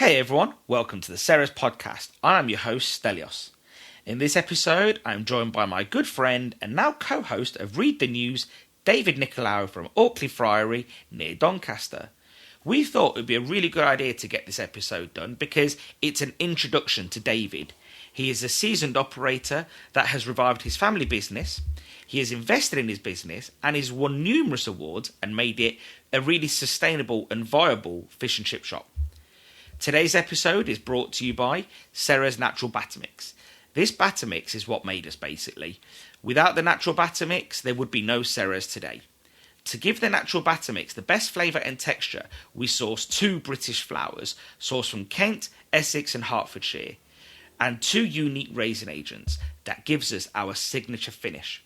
Hey everyone, welcome to the Ceres podcast. I am your host, Stelios. In this episode, I am joined by my good friend and now co-host of Read the News, David Nicolaou from Auckley Friery near Doncaster. We thought it would be a really good idea to get this episode done because it's an introduction to David. He is a seasoned operator that has revived his family business. He has invested in his business and has won numerous awards and made it a really sustainable and viable fish and chip shop. Today's episode is brought to you by Ceres Natural Batter Mix. This batter mix is what made us basically. Without the natural batter mix, there would be no Ceres today. To give the natural batter mix the best flavour and texture, we source 2 British flours, sourced from Kent, Essex and Hertfordshire, and 2 unique raisin agents that gives us our signature finish.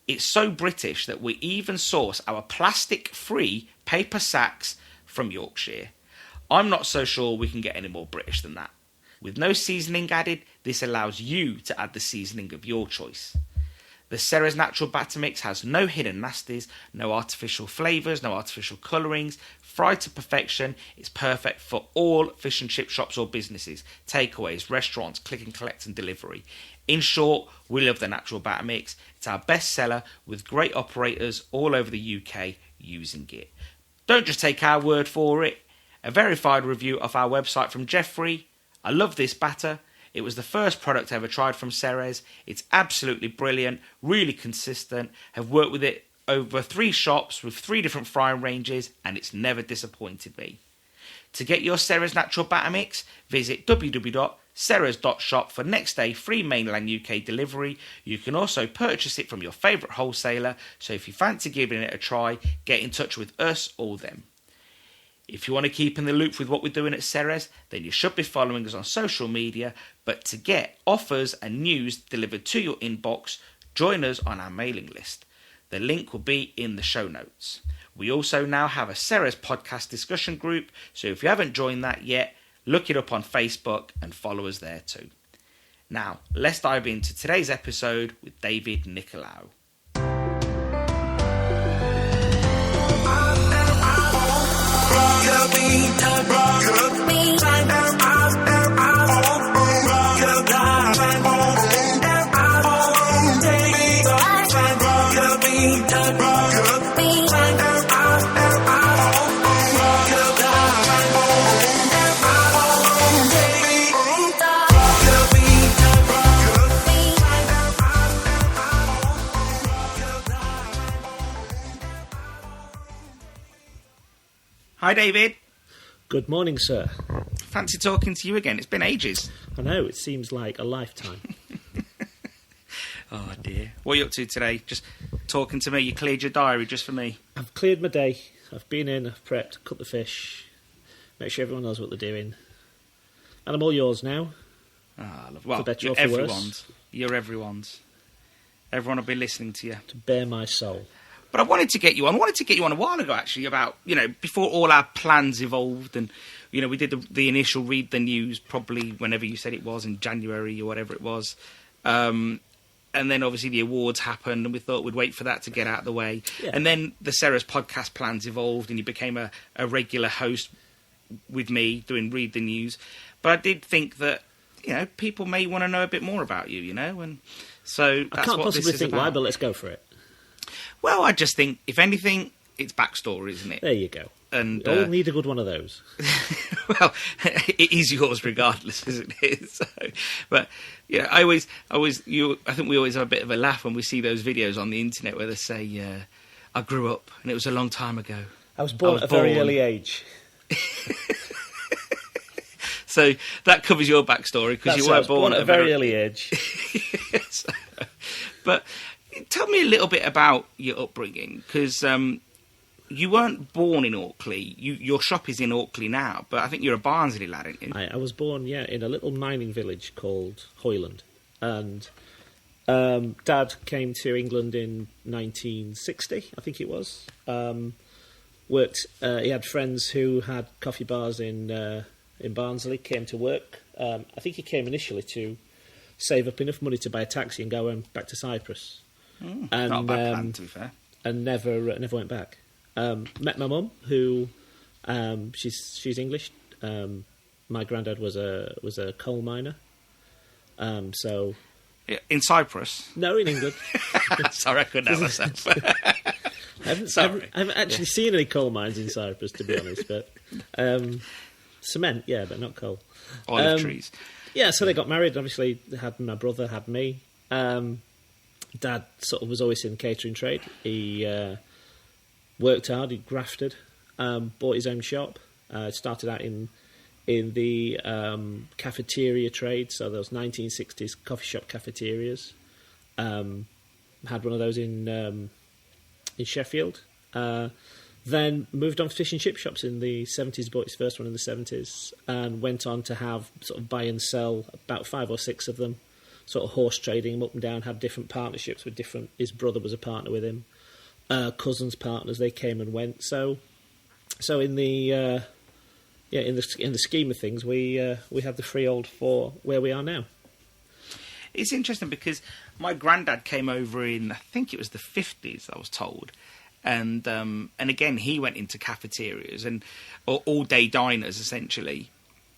It's so British that we even source our plastic-free paper sacks from Yorkshire. I'm not so sure we can get any more British than that. With no seasoning added, this allows you to add the seasoning of your choice. The Ceres Natural Batter Mix has no hidden nasties, no artificial flavours, no artificial colourings, fried to perfection. It's perfect for all fish and chip shops or businesses, takeaways, restaurants, click and collect and delivery. In short, we love the Natural Batter Mix. It's our best seller with great operators all over the UK using it. Don't just take our word for it. A verified review of our website from Jeffrey. I love this batter. It was the first product I ever tried from Ceres. It's absolutely brilliant, really consistent. Have worked with it over 3 shops with 3 different frying ranges and it's never disappointed me. To get your Ceres Natural Batter Mix, visit www.ceres.shop for next day free mainland UK delivery. You can also purchase it from your favourite wholesaler, so if you fancy giving it a try, get in touch with us or them. If you want to keep in the loop with what we're doing at Ceres, then you should be following us on social media, but to get offers and news delivered to your inbox, join us on our mailing list. The link will be in the show notes. We also now have a Ceres podcast discussion group, so if you haven't joined that yet, look it up on Facebook and follow us there too. Now, let's dive into today's episode with David Nicolaou. Hi David. Good morning, sir. Fancy talking to you again. It's been ages. I know, it seems like a lifetime. Oh dear. What are you up to today? Just talking to me? You cleared your diary just for me? I've cleared my day. I've been in, I've prepped, cut the fish, make sure everyone knows what they're doing. And I'm all yours now. Ah, I love. Well, better you're or for everyone's. worse. You're everyone's. Everyone will be listening to you. To bare my soul. But I wanted to get you on. I wanted to get you on a while ago, actually, about, before all our plans evolved and, we did the initial Read the News probably whenever you said it was, in January or whatever it was. And then, obviously, the awards happened and we thought we'd wait for that to get out of the way. Yeah. And then the Ceres podcast plans evolved and you became a regular host with me doing Read the News. But I did think that, people may want to know a bit more about you, and so that's I can't what possibly this is think about. why, but let's go for it. Well, I just think, if anything, it's backstory, isn't it? There you go. And we all need a good one of those. Well, it is yours regardless, isn't it? So, but I think we always have a bit of a laugh when we see those videos on the internet where they say, "I grew up and it was a long time ago." I was born at a very early age. So that covers your backstory because you weren't born at a very early age. Yes. But tell me a little bit about your upbringing, because you weren't born in Auckley. Your shop is in Auckley now, but I think you're a Barnsley lad, aren't you? I was born, in a little mining village called Hoyland. And Dad came to England in 1960, I think it was. He had friends who had coffee bars in Barnsley, came to work. I think he came initially to save up enough money to buy a taxi and go back to Cyprus. And, not a bad plan, to be fair. And never went back. Met my mum, who she's English, my granddad was a coal miner. So in Cyprus? No, in England. Sorry, I couldn't help myself. I haven't actually seen any coal mines in Cyprus, to be honest. But cement, yeah, but not coal. Olive trees. Yeah, so they got married. Obviously, my brother had me. Dad sort of was always in the catering trade. He worked hard. He grafted. Bought his own shop. Started out in the cafeteria trade. So those 1960s coffee shop cafeterias. Had one of those in Sheffield. Then moved on to fish and chip shops in the 70s, bought his first one in the 70s, and went on to have sort of buy and sell, about 5 or 6 of them, sort of horse trading them up and down, had different partnerships with different, his brother was a partner with him, cousins, partners, they came and went. So in the in the scheme of things, we had the freehold for where we are now. It's interesting because my granddad came over in, I think it was the 50s, I was told. And again, he went into cafeterias and all-day diners, essentially.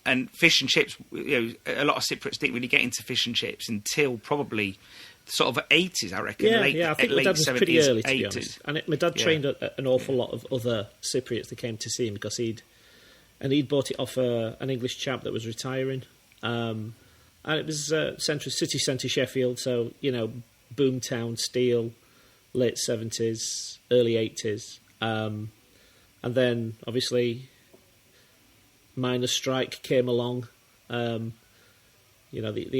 And fish and chips, a lot of Cypriots didn't really get into fish and chips until probably sort of 80s, I reckon. I think my dad was 70s, pretty early, to 80s. be honest. And my dad trained an awful lot of other Cypriots that came to see him because he'd bought it off an English chap that was retiring. And it was city centre Sheffield, so, boomtown, steel, late 70s, early 80s. And then, obviously, miners' strike came along. The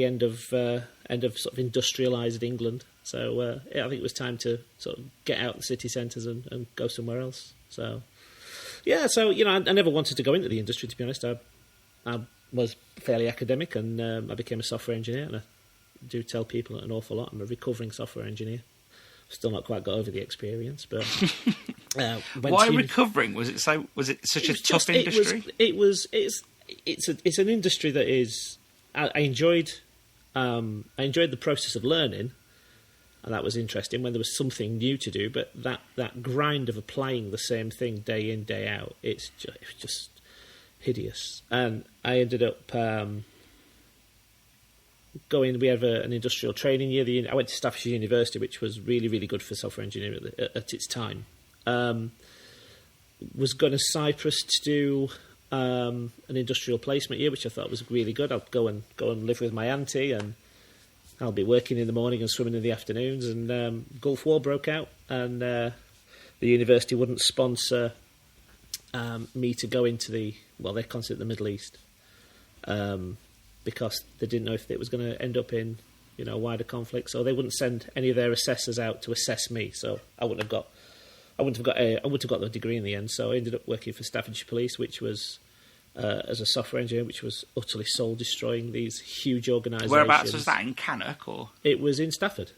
end of sort of industrialised England. So I think it was time to sort of get out the city centres and go somewhere else. So, I never wanted to go into the industry, to be honest. I was fairly academic, and I became a software engineer, and I do tell people an awful lot. I'm a recovering software engineer. Still not quite got over the experience, but why recovering? Was it such a tough industry? It's an industry that is. I enjoyed the process of learning, and that was interesting when there was something new to do. But that grind of applying the same thing day in, day out, it's just hideous. And I ended up going. We have an industrial training year. I went to Staffordshire University, which was really, really good for software engineering at its time. Was going to Cyprus to do an industrial placement year, which I thought was really good. I'll go and live with my auntie, and I'll be working in the morning and swimming in the afternoons. And Gulf War broke out, and the university wouldn't sponsor me to go into they consider it the Middle East. Because they didn't know if it was going to end up in, wider conflict, so they wouldn't send any of their assessors out to assess me. So I wouldn't have got the degree in the end. So I ended up working for Staffordshire Police, which was as a software engineer, which was utterly soul destroying. These huge organisations. Whereabouts was that, in Cannock or? It was in Stafford.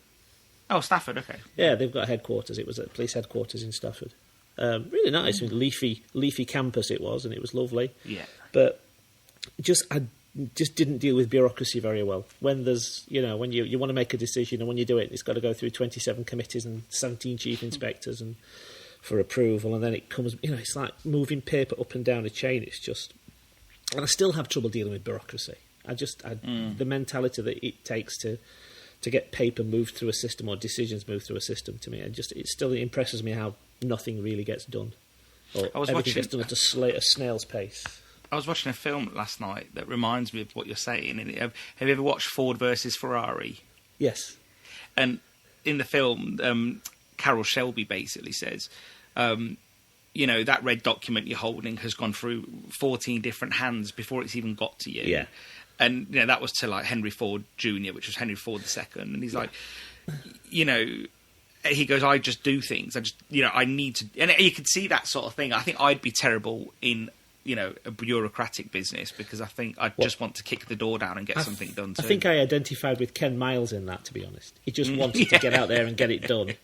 Oh, Stafford, okay. Yeah, they've got a headquarters. It was at police headquarters in Stafford. Really nice, leafy campus it was, and it was lovely. Yeah, but I just didn't deal with bureaucracy very well. When there's, when you want to make a decision, and when you do it, it's got to go through 27 committees and 17 chief inspectors and for approval, and then it comes, it's like moving paper up and down a chain. It's just, and I still have trouble dealing with bureaucracy. The mentality that it takes to get paper moved through a system or decisions moved through a system, to me, it still impresses me how nothing really gets done, or everything gets done at a snail's pace. I was watching a film last night that reminds me of what you're saying. Have you ever watched Ford versus Ferrari? Yes. And in the film, Carroll Shelby basically says, that red document you're holding has gone through 14 different hands before it's even got to you. Yeah. And, that was to, like, Henry Ford Jr., which was Henry Ford II. And he's like, he goes, I just do things. I need to... And you could see that sort of thing. I think I'd be terrible in... a bureaucratic business, because I think I just want to kick the door down and get something done too. I think I identified with Ken Miles in that, to be honest. He just wanted to get out there and get it done.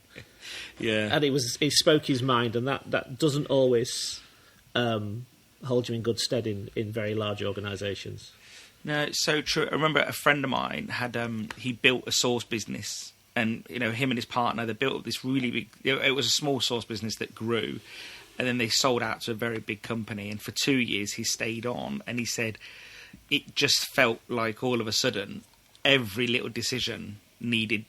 Yeah. And he spoke his mind, and that doesn't always hold you in good stead in very large organisations. No, it's so true. I remember a friend of mine had he built a sauce business, and him and his partner, they built this really big. It was a small sauce business that grew. And then they sold out to a very big company. And for 2 years, he stayed on. And he said it just felt like all of a sudden every little decision needed,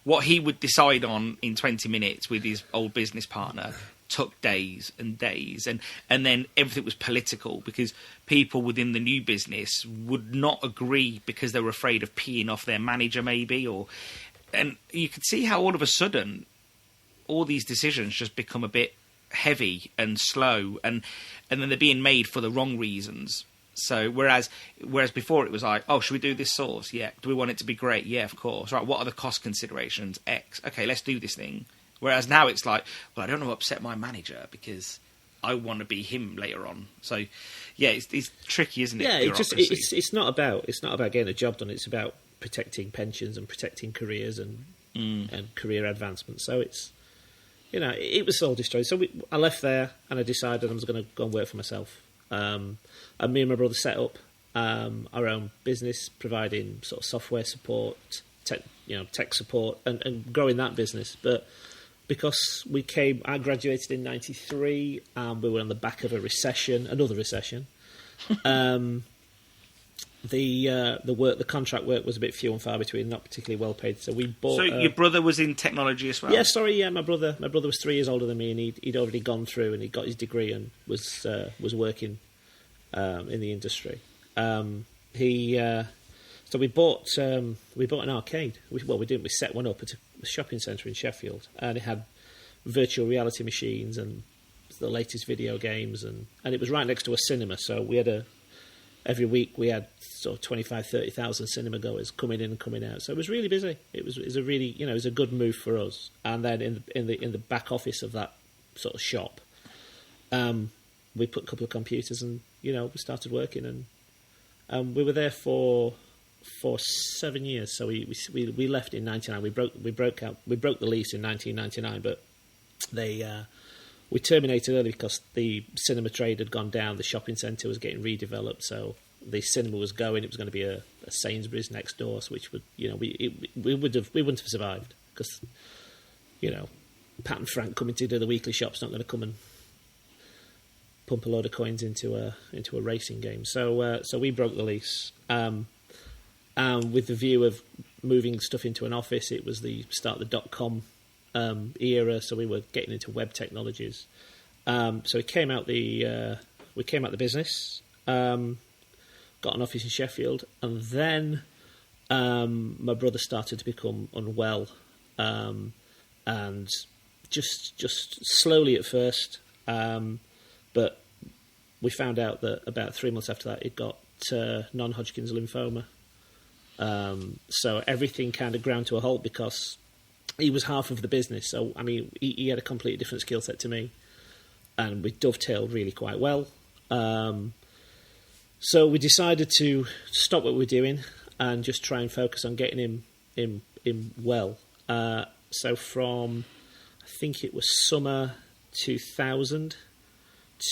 what he would decide on in 20 minutes with his old business partner took days and days, and then everything was political because people within the new business would not agree because they were afraid of peeing off their manager maybe, and you could see how all of a sudden all these decisions just become a bit heavy and slow, and then they're being made for the wrong reasons. So whereas before it was like, oh, should we do this sauce? Yeah. Do we want it to be great? Yeah, of course. Right. What are the cost considerations? X. Okay, let's do this thing. Whereas now it's like, well, I don't want to upset my manager because I want to be him later on. So yeah, it's tricky, isn't it? Yeah, it's not about getting a job done. It's about protecting pensions and protecting careers and career advancement. So it's, it was soul destroyed. So I left there and I decided I was going to go and work for myself. And me and my brother set up our own business, providing sort of software support, tech support, and growing that business. But because I graduated in '93, and we were on the back of another recession. The contract work was a bit few and far between, not particularly well paid. So we bought. So your brother was in technology as well? Yeah, my brother was 3 years older than me, and he'd already gone through and he got his degree and was working in the industry. So we bought an arcade. We didn't. We set one up at a shopping centre in Sheffield, and it had virtual reality machines and the latest video games, and it was right next to a cinema. So we had every week we had sort of 25,000-30,000 cinema goers coming in and coming out. So it was really busy. It was a really, it was a good move for us. And then in the back office of that sort of shop, we put a couple of computers and we started working, and we were there for 7 years. So we left in '99. We broke the lease in 1999, but we terminated early because the cinema trade had gone down. The shopping centre was getting redeveloped, so the cinema was going. It was going to be a Sainsbury's next door, so which would we wouldn't have survived because Pat and Frank coming to do the weekly shop's not going to come and pump a load of coins into a racing game. So we broke the lease, with the view of moving stuff into an office. It was the start of the .com era, so we were getting into web technologies. So we came out the business, got an office in Sheffield, and then my brother started to become unwell, and just slowly at first, but we found out that about 3 months after that, he'd got non-Hodgkin's lymphoma. So everything kind of ground to a halt because he was half of the business. So, I mean, he had a completely different skill set to me, and we dovetailed really quite well. So we decided to stop what we were doing and just try and focus on getting him well. So from, I think it was summer 2000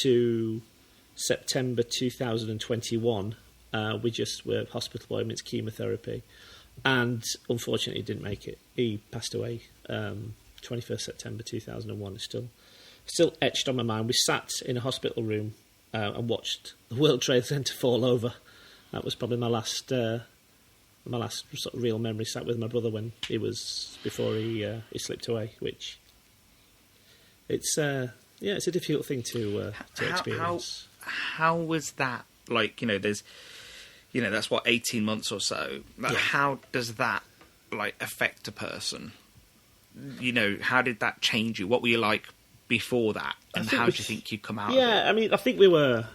to September 2021, we just were hospital appointments, chemotherapy, and unfortunately didn't make it. He passed away 21st September 2001. It's still etched on my mind. We sat in a hospital room and watched the World Trade Center fall over. That was probably my last sort of real memory. Sat with my brother before he slipped away. Which it's a difficult thing to experience. How was that? Like, there's, that's what, 18 months or so. Like, yeah. How does that affect a person? How did that change you? What were you like before that, and how do you think you come out? Yeah, of it? I mean, I think we were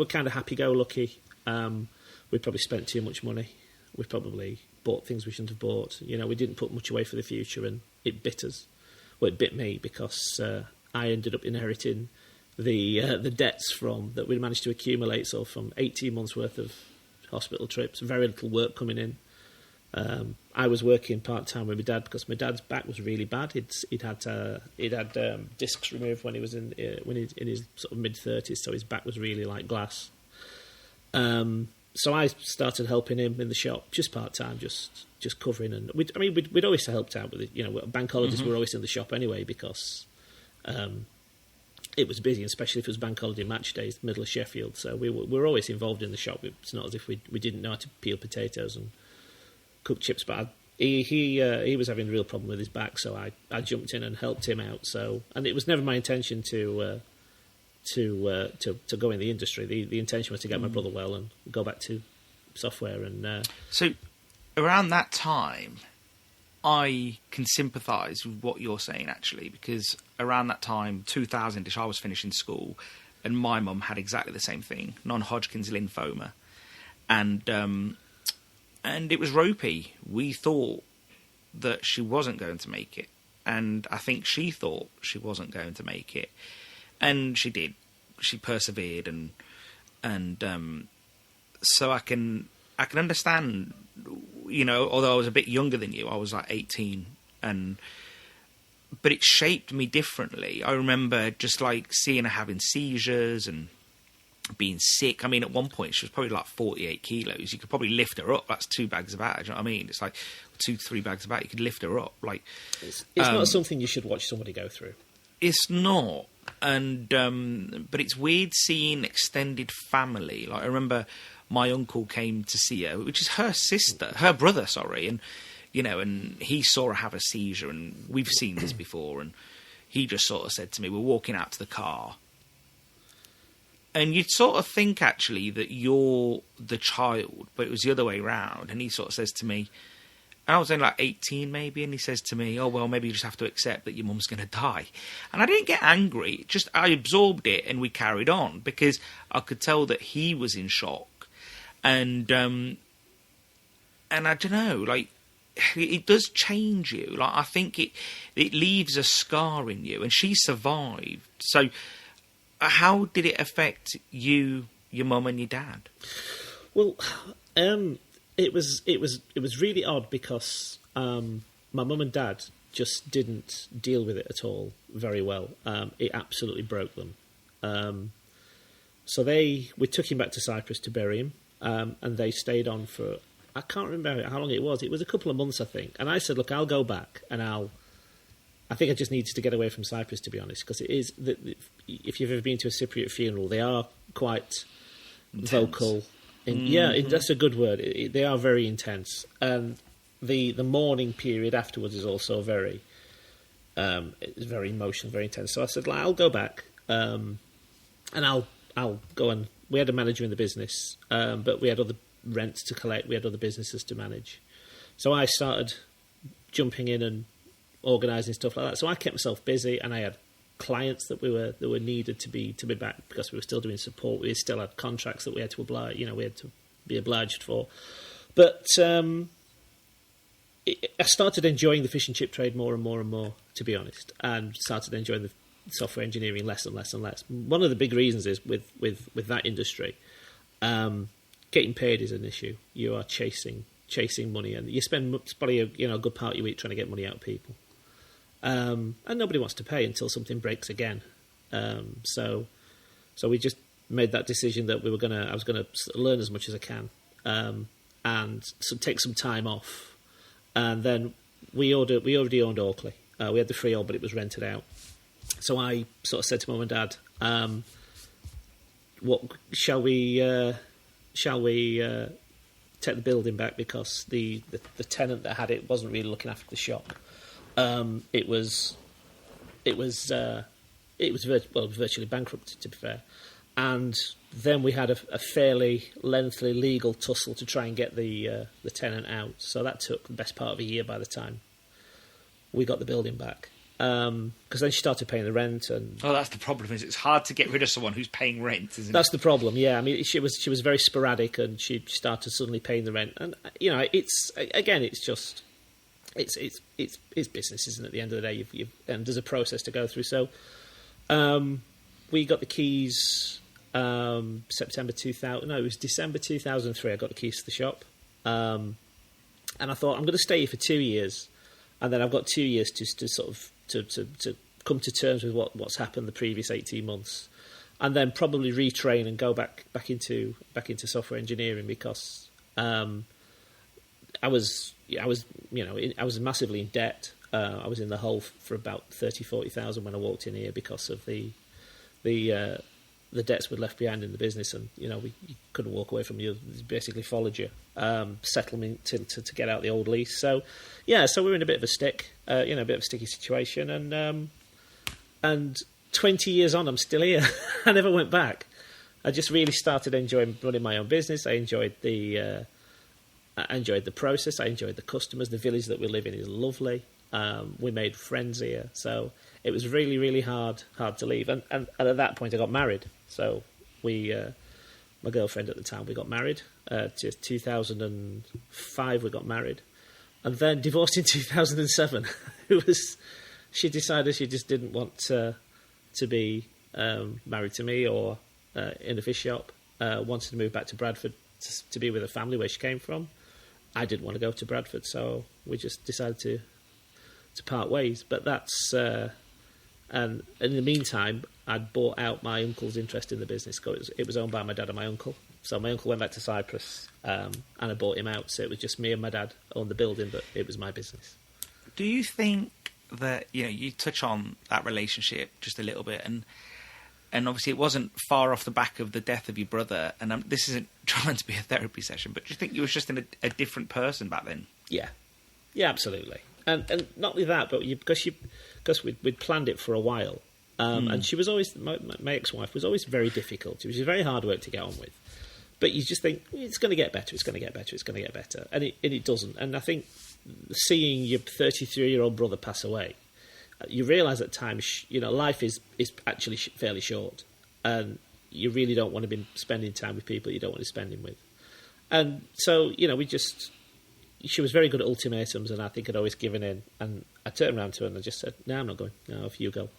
kind of happy-go-lucky. We probably spent too much money. We probably bought things we shouldn't have bought. We didn't put much away for the future, and it bit us. Well, it bit me because I ended up inheriting the debts that we managed to accumulate. So from 18 months worth of hospital trips, very little work coming in. I was working part time with my dad because my dad's back was really bad. He'd had discs removed when he was in his sort of mid-30s, so his back was really like glass. So I started helping him in the shop just part time, just covering, and we'd always helped out with it. Bank holidays were always in the shop anyway because it was busy, especially if it was bank holiday match days, middle of Sheffield. So we were always involved in the shop. It's not as if we didn't know how to peel potatoes and cook chips. But he was having a real problem with his back, so I jumped in and helped him out. So, and it was never my intention to go in the industry. The intention was to get my brother well and go back to software. And so around that time, I can sympathise with what you're saying, actually, because around that time, 2000-ish, I was finishing school, and my mum had exactly the same thing, non-Hodgkin's lymphoma, and it was ropey. We thought that she wasn't going to make it, and I think she thought she wasn't going to make it, and she did. She persevered, and so I can understand. Although I was a bit younger than you, I was like 18, but it shaped me differently. I remember just like seeing her having seizures and being sick. I mean, at one point she was probably like 48 kilos. You could probably lift her up. That's 2 bags of batter. Do you know what I mean? It's like 2-3 bags of batter. You could lift her up. Like it's not something you should watch somebody go through. It's not, but it's weird seeing extended family. Like I remember my uncle came to see her, which is her brother, and and he saw her have a seizure, and we've seen this before, and he just sort of said to me, we're walking out to the car, and you'd sort of think actually that you're the child, but it was the other way round, and he sort of says to me, and I was only like 18 maybe, and he says to me, oh, well, maybe you just have to accept that your mum's going to die. And I didn't get angry, just I absorbed it, and we carried on, because I could tell that he was in shock. And I don't know, like, it does change you. Like, I think it leaves a scar in you, and she survived. So how did it affect you, your mum and your dad? Well, it was really odd because my mum and dad just didn't deal with it at all very well. It absolutely broke them. So we took him back to Cyprus to bury him. And they stayed on for, I can't remember how long it was. It was a couple of months, I think. And I said, look, I'll go back and I think I just needed to get away from Cyprus, to be honest, because it is, if you've ever been to a Cypriot funeral, they are quite intense. Vocal. That's a good word. They are very intense. And the mourning period afterwards is also very emotional, very intense. So I said, I'll go back and I'll go and... We had a manager in the business, but we had other rents to collect. We had other businesses to manage. So I started jumping in and organising stuff like that. So I kept myself busy, and I had clients that were needed to be back because we were still doing support. We still had contracts that we had to be obliged for. But I started enjoying the fish and chip trade more and more and more, to be honest, and started enjoying the software engineering less and less and less. One of the big reasons is with that industry, getting paid is an issue. You are chasing money, and you spend probably a good part of your week trying to get money out of people, and nobody wants to pay until something breaks again. So we just made that decision that I was gonna learn as much as I can, and take some time off, and then we already owned Auckley. We had the freehold, but it was rented out. So I sort of said to Mum and Dad, "What shall we take the building back because the tenant that had it wasn't really looking after the shop. It was virtually bankrupt, to be fair. And then we had a fairly lengthy legal tussle to try and get the tenant out. So that took the best part of a year by the time we got the building back. Because then she started paying the rent, and that's the problem. Is it's hard to get rid of someone who's paying rent, isn't it? That's the problem. Yeah, I mean, she was very sporadic, and she started suddenly paying the rent, and it's just business, isn't it? At the end of the day, and there's a process to go through. So, we got the keys September 2000. No, it was December 2003. I got the keys to the shop, and I thought I'm going to stay here for 2 years, and then I've got 2 years to sort of to come to terms with what's happened the previous 18 months, and then probably retrain and go back into software engineering, because I was massively in debt. I was in the hole for about 30,000-40,000 when I walked in here because of the the debts were left behind in the business, and you couldn't walk away from you. Basically followed you. Settlement to get out the old lease. So so we were in a bit of a stick, a bit of a sticky situation, and 20 years on, I'm still here. I never went back. I just really started enjoying running my own business. I enjoyed the process. I enjoyed the customers. The village that we live in is lovely. We made friends here, so it was really, really hard to leave. And at that point, I got married. So my girlfriend at the time, we got married. 2005, we got married, and then divorced in 2007. She decided she just didn't want to be married to me or in a fish shop. Wanted to move back to Bradford to be with her family where she came from. I didn't want to go to Bradford, so we just decided to part ways. But that's and in the meantime, I'd bought out my uncle's interest in the business. It was owned by my dad and my uncle. So my uncle went back to Cyprus, and I bought him out. So it was just me and my dad owned the building, but it was my business. Do you think that you touch on that relationship just a little bit, and obviously it wasn't far off the back of the death of your brother, and this isn't trying to be a therapy session, but do you think you was just in a different person back then? Yeah, absolutely, and not only that, but because we'd planned it for a while, and she was always my ex-wife was always very difficult. She was very hard work to get on with, but you just think it's going to get better, it's going to get better, it's going to get better, and it doesn't. And I think seeing your 33-year-old brother pass away, you realise at times, life is actually fairly short, and you really don't want to be spending time with people you don't want to be spending with. And so, she was very good at ultimatums, and I think I'd always given in. And I turned around to her and I just said, "No, I'm not going. No, if you go,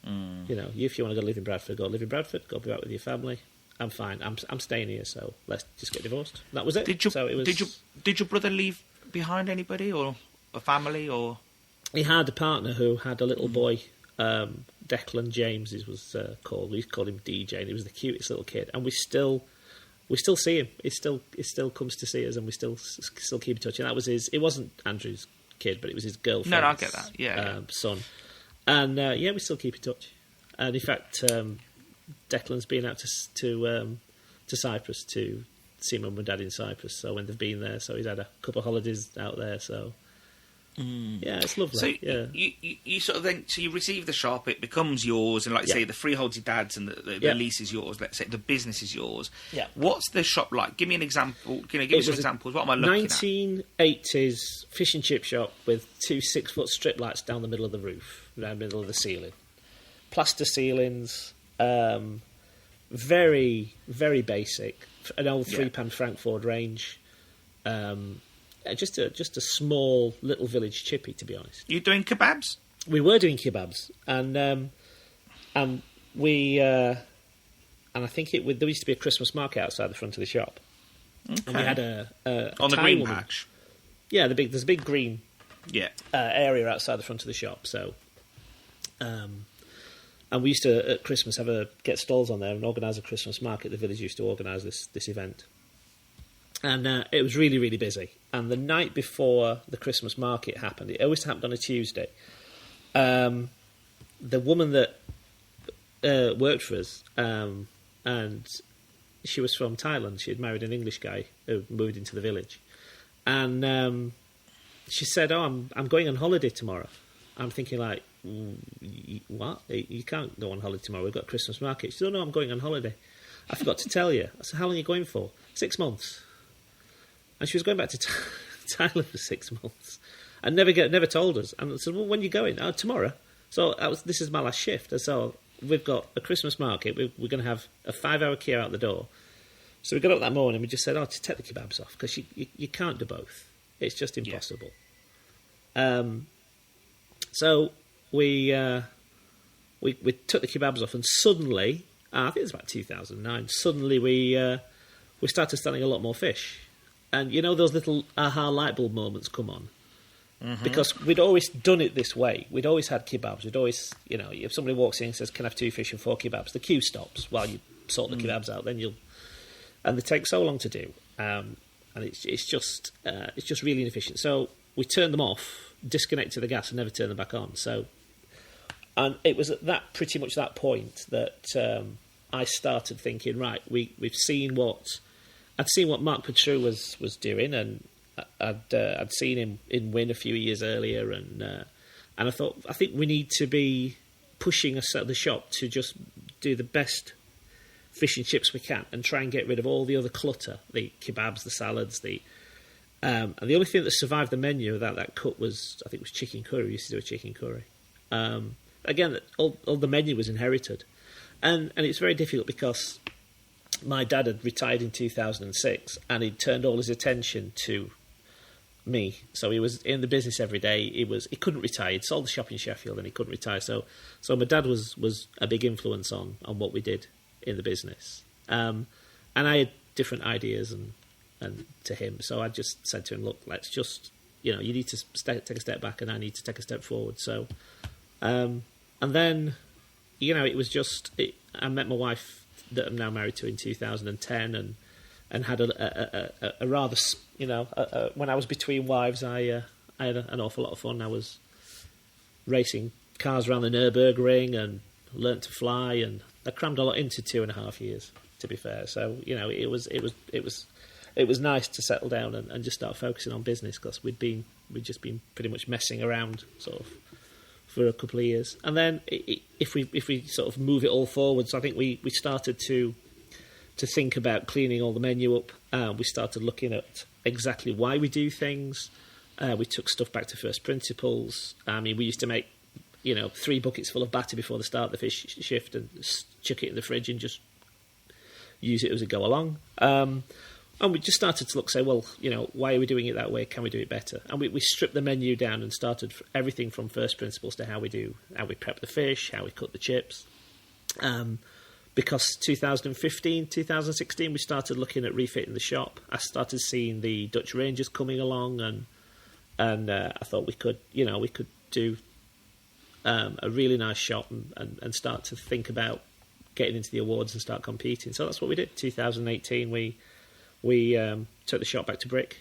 if you want to go live in Bradford, go live in Bradford. Go be back with your family. I'm fine. I'm staying here. So let's just get divorced." That was it. Did your brother leave behind anybody or a family or? He had a partner who had a little boy, Declan James, he was called. We called him DJ, and he was the cutest little kid. And we still see him. He still comes to see us, and we still keep in touch. And that was his. It wasn't Andrew's kid, but it was his girlfriend's. No, I get that. Yeah. Son. And we still keep in touch. And in fact, Declan's been out to Cyprus to see mum and dad in Cyprus. So when they've been there, so he's had a couple of holidays out there. So. Yeah, it's lovely. So yeah. you sort of then you receive the shop, it becomes yours, and like you say, the freehold's your dad's, and the lease is yours. Let's say the business is yours. Yeah. What's the shop like? Give me an example. Give me some examples. What am I looking at? 1980s fish and chip shop with 2 6-foot strip lights down the middle of the roof, down the middle of the ceiling, plaster ceilings, very very basic. An old 3-pan Frankfurt range. Just a small little village chippy, to be honest. You doing kebabs? We were doing kebabs, and we and I think there used to be a Christmas market outside the front of the shop, and we had a on the green patch. Yeah, there's a big green area outside the front of the shop. So, and we used to at Christmas get stalls on there and organise a Christmas market. The village used to organise this event. And it was really, really busy. And the night before the Christmas market happened, it always happened on a Tuesday, the woman that worked for us, and she was from Thailand. She had married an English guy who moved into the village. And she said, "Oh, I'm going on holiday tomorrow." I'm thinking like, what? You can't go on holiday tomorrow. We've got a Christmas market. She said, "Oh, no, I'm going on holiday. I forgot to tell you." I said, "How long are you going for?" 6 months. And she was going back to Thailand for 6 months and never told us. And I said, "Well, when are you going?" "Oh, tomorrow." So this is my last shift. And so we've got a Christmas market. We're going to have a 5-hour queue out the door. So we got up that morning and we just said, "Oh, to take the kebabs off," because you can't do both. It's just impossible. Yeah. So we took the kebabs off, and suddenly, I think it was about 2009, suddenly we started selling a lot more fish. And those little aha light bulb moments come on. Mm-hmm. Because we'd always done it this way. We'd always had kebabs. We'd always, if somebody walks in and says, "Can I have 2 fish and 4 kebabs?" the queue stops while you sort the kebabs out. Then and they take so long to do. And it's just really inefficient. So we turned them off, disconnected the gas, and never turned them back on. So And it was at pretty much that point that I started thinking, right, we've seen I'd seen what Mark Petru was doing, and I'd seen him win a few years earlier, and I think we need to be pushing us at the shop to just do the best fish and chips we can, and try and get rid of all the other clutter, the kebabs, the salads, and the only thing that survived the menu without that cut was, I think it was chicken curry. We used to do a chicken curry. Again, all the menu was inherited, and it's very difficult because my dad had retired in 2006, and he'd turned all his attention to me. So he was in the business every day. He couldn't retire. He'd sold the shop in Sheffield, and he couldn't retire. So my dad was a big influence on what we did in the business. And I had different ideas and to him. So I just said to him, look, let's just, you need to take a step back, and I need to take a step forward. So, and then, it was just, I met my wife that I'm now married to in 2010, and had a rather, when I was between wives, I had an awful lot of fun. I was racing cars around the Nürburgring and learnt to fly, and I crammed a lot into 2.5 years, to be fair. So, it was nice to settle down and just start focusing on business, because we'd just been pretty much messing around sort of for a couple of years. And then if we sort of move it all forward, so I think we started to think about cleaning all the menu up. We started looking at exactly why we do things. We took stuff back to first principles. I mean, we used to make 3 buckets full of batter before the start of the fish shift, and chuck it in the fridge and just use it as we go along. And we just started to say, well, why are we doing it that way? Can we do it better? And we stripped the menu down and started everything from first principles to how we prep the fish, how we cut the chips. Because 2015, 2016, we started looking at refitting the shop. I started seeing the Dutch Rangers coming along, and I thought we could do a really nice shop and start to think about getting into the awards and start competing. So that's what we did. 2018, we took the shop back to brick.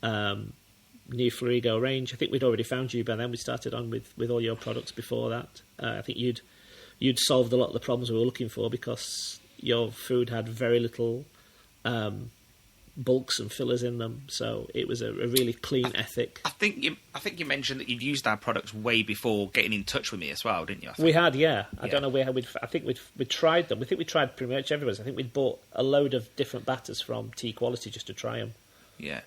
New Florigo range. I think we'd already found you by then. We started on with all your products before that. I think you'd solved a lot of the problems we were looking for, because your food had very little bulks and fillers in them, so it was a really clean ethic. I think you mentioned that you'd used our products way before getting in touch with me as well, didn't you? We had, yeah. I don't know where I think we'd tried them. I think we tried pretty much everywhere. I think we'd bought a load of different batters from Tea Quality just to try them. Yeah.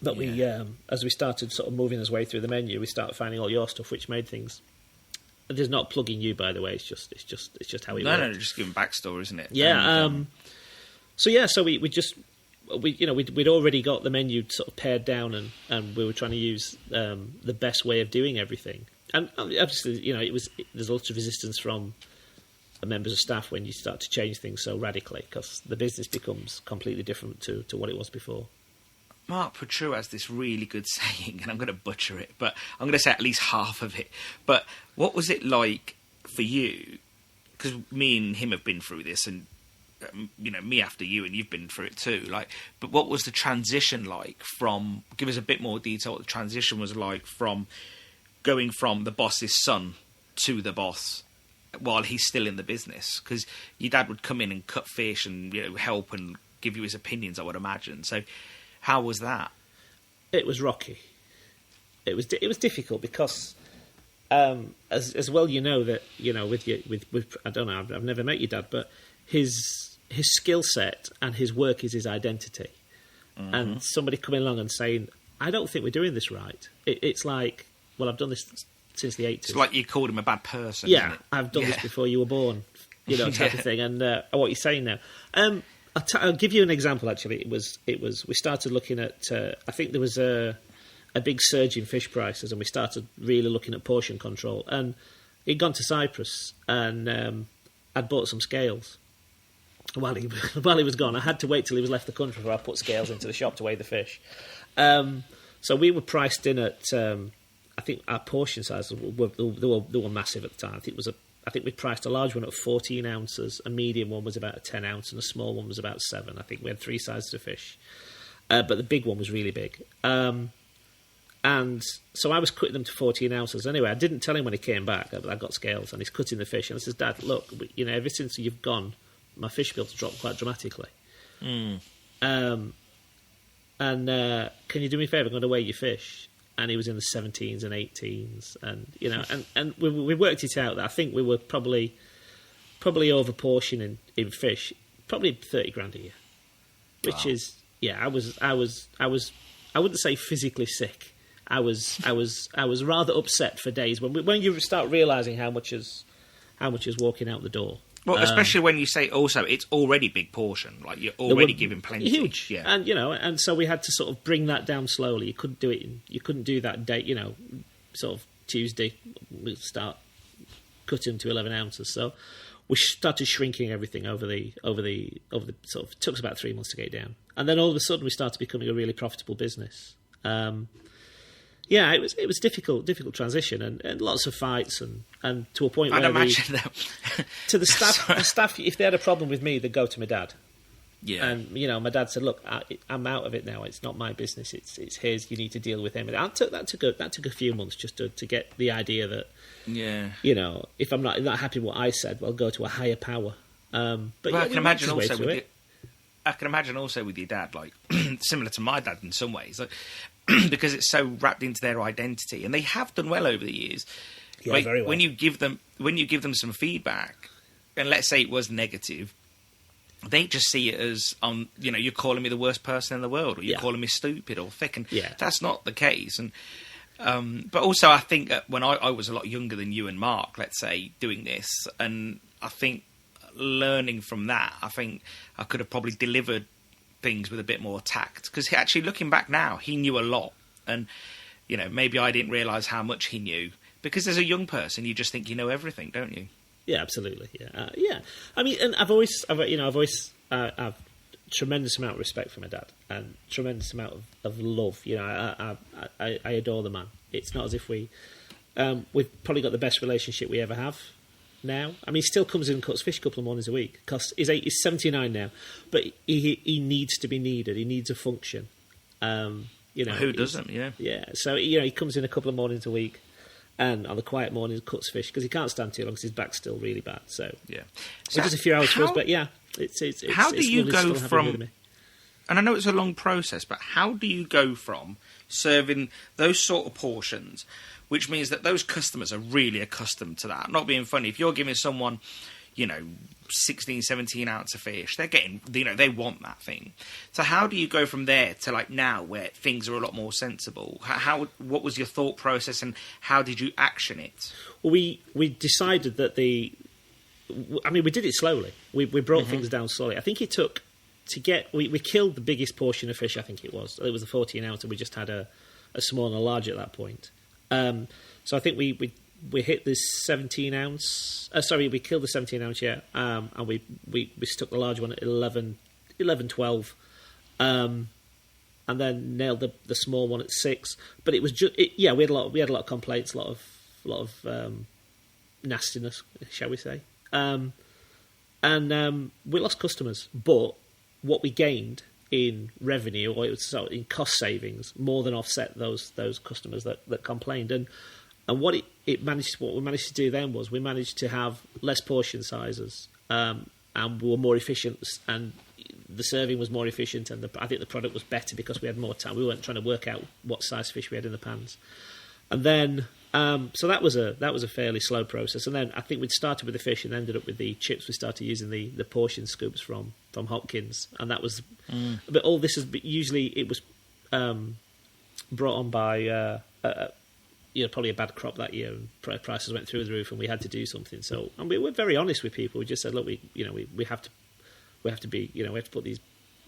But we, as we started sort of moving our way through the menu, we started finding all your stuff, which made things. There's not plugging you, by the way. It's just how we work. No, just giving backstory, isn't it? Yeah. So we'd already got the menu sort of pared down, and we were trying to use the best way of doing everything. And obviously, there's a lot of resistance from members of staff when you start to change things so radically, because the business becomes completely different to what it was before. Mark Petru has this really good saying, and I'm going to butcher it, but I'm going to say at least half of it. But what was it like for you? Because me and him have been through this, and me after you, and you've been through it too. But what was the transition like from? Give us a bit more detail. What the transition was like from going from the boss's son to the boss while he's still in the business. Because your dad would come in and cut fish and help and give you his opinions, I would imagine. So. How was that? It was rocky. It was difficult because, as well, that with I don't know, I've never met your dad, but his skill set and his work is his identity. Mm-hmm. And somebody coming along and saying, "I don't think we're doing this right." It's like, well, I've done this since the 80s. It's like you called him a bad person. Yeah, isn't it? I've done this before you were born, type of thing. And what you're saying now. I'll give you an example. Actually, it was. We started looking at. I think there was a big surge in fish prices, and we started really looking at portion control. And he'd gone to Cyprus, and I'd bought some scales. While he was gone, I had to wait till he was left the country before I put scales into the shop to weigh the fish. So we were priced in at. I think our portion sizes were massive at the time. I think we priced a large one at 14 ounces, a medium one was about a 10 ounce, and a small one was about 7. I think we had 3 sizes of fish. But the big one was really big. And And so I was cutting them to 14 ounces. Anyway, I didn't tell him when he came back. I got scales, and he's cutting the fish. And I says, Dad, look, ever since you've gone, my fish bill's dropped quite dramatically. Mm. Can you do me a favour? I'm going to weigh your fish. And he was in the 17s and 18s. And we worked it out that I think we were probably over portioning in fish, probably 30 grand a year. Which is, I wouldn't say physically sick. I was rather upset for days when you start realising how much is walking out the door. Well, especially when you say also it's already big portion, like you're already giving plenty. Huge, yeah. And so we had to sort of bring that down slowly. You couldn't do that day, sort of Tuesday. We start cutting to 11 ounces. So we started shrinking everything over the sort of. It took us about 3 months to get it down, and then all of a sudden we started becoming a really profitable business. It was difficult transition and lots of fights and to a point where I'd imagine that to the staff, the staff, if they had a problem with me, they'd go to my dad. Yeah, and my dad said, "Look, I'm out of it now. It's not my business. It's his. You need to deal with him." And that took a few months just to get the idea that if I'm not happy with what I said, well, go to a higher power. But I can imagine also with your dad, like similar to my dad in some ways, like, because it's so wrapped into their identity, and they have done well over the years. Yeah, like, very well. When you give them some feedback, and let's say it was negative, they just see it as you're calling me the worst person in the world, or you're calling me stupid or thick, and that's not the case. And but also, I think when I was a lot younger than you and Mark, let's say, doing this, and I think learning from that, I think I could have probably delivered things with a bit more tact, because actually looking back now, he knew a lot, and maybe I didn't realise how much he knew, because as a young person you just think you know everything, don't you? Yeah, absolutely. Yeah. I mean, and I've always tremendous amount of respect for my dad and tremendous amount of love. I adore the man. It's not as if we've probably got the best relationship we ever have now. I mean, he still comes in and cuts fish a couple of mornings a week, because he's 79 now, but he needs to be needed. He needs a function. Who doesn't? Yeah. So he comes in a couple of mornings a week, and on the quiet mornings cuts fish, because he can't stand too long because his back's still really bad. So yeah, so just a few hours for us, but it's how do you go from? Me. And I know it's a long process, but how do you go from serving those sort of portions, which means that those customers are really accustomed to that? Not being funny, if you're giving someone, 16, 17 ounce of fish, they're getting, they want that thing. So how do you go from there to like now, where things are a lot more sensible? What was your thought process, and how did you action it? Well, we decided that we did it slowly. We brought things down slowly. I think it took we killed the biggest portion of fish. I think it was the 14 ounce, and we just had a small and a large at that point. So I think we hit this 17 ounce. We killed the 17 ounce, and we stuck the large one at 11, 12, and then nailed the small one at 6. But it was just we had a lot of complaints, a lot of nastiness, shall we say, and we lost customers. But what we gained in revenue, or it was in cost savings, more than offset those customers that complained. And what we managed to do then was we managed to have less portion sizes, and we were more efficient, and the serving was more efficient, and I think the product was better because we had more time. We weren't trying to work out what size fish we had in the pans. And then so that was a fairly slow process. And then I think we'd started with the fish and ended up with the chips. We started using the portion scoops from Hopkins, and that was. But all this is usually it was brought on by probably a bad crop that year, and prices went through the roof, and we had to do something. So, and we were very honest with people. We just said, look, we have to put these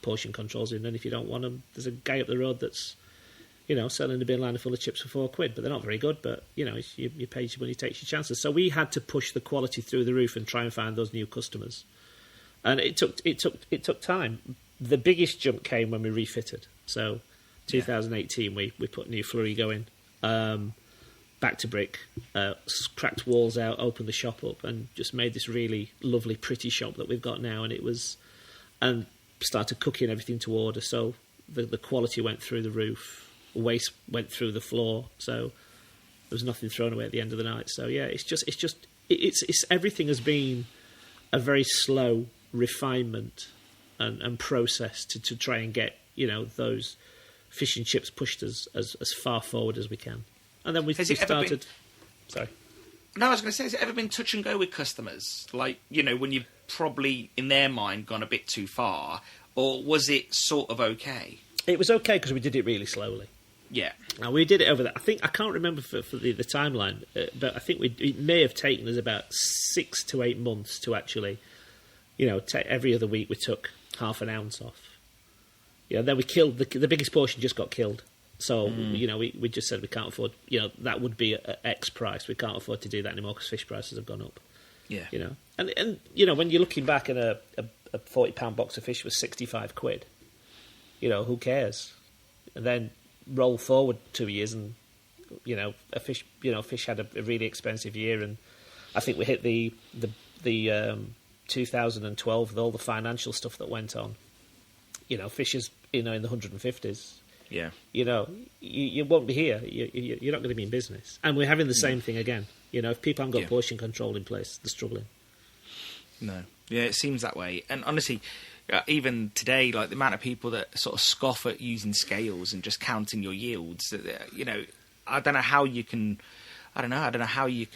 portion controls in, and if you don't want them, there's a guy up the road that's selling a bin liner full of chips for £4, but they're not very good. But you pay your money, takes your chances. So we had to push the quality through the roof and try and find those new customers, and it took time. The biggest jump came when we refitted. So 2018, we put new flurry going, back to brick, cracked walls out, opened the shop up, and just made this really lovely, pretty shop that we've got now. And started cooking everything to order. So the quality went through the roof. waste went through the floor, so there was nothing thrown away at the end of the night. So yeah, it's everything has been a very slow refinement and process to try and get those fish and chips pushed as far forward as we can. And then we started. Sorry. No, I was going to say, has it ever been touch and go with customers? Like, when you've probably, in their mind, gone a bit too far? Or was it sort of okay? It was okay because we did it really slowly. Yeah. Now, we did it over that. I can't remember for the timeline, but I think it may have taken us about 6 to 8 months to actually, every other week we took half an ounce off. Then we killed, the biggest portion just got killed. So, we just said we can't afford, that would be at X price. We can't afford to do that anymore because fish prices have gone up. Yeah. And when you're looking back at a £40 box of fish was 65 quid, who cares? And then roll forward 2 years and, fish had a really expensive year. And I think we hit the 2012 with all the financial stuff that went on. Fish is, in the 150s. Yeah. You won't be here. You're not going to be in business. And we're having the same thing again. If people haven't got portion control in place, they're struggling. No. Yeah, it seems that way. And honestly, even today, like the amount of people that sort of scoff at using scales and just counting your yields, I don't know how you can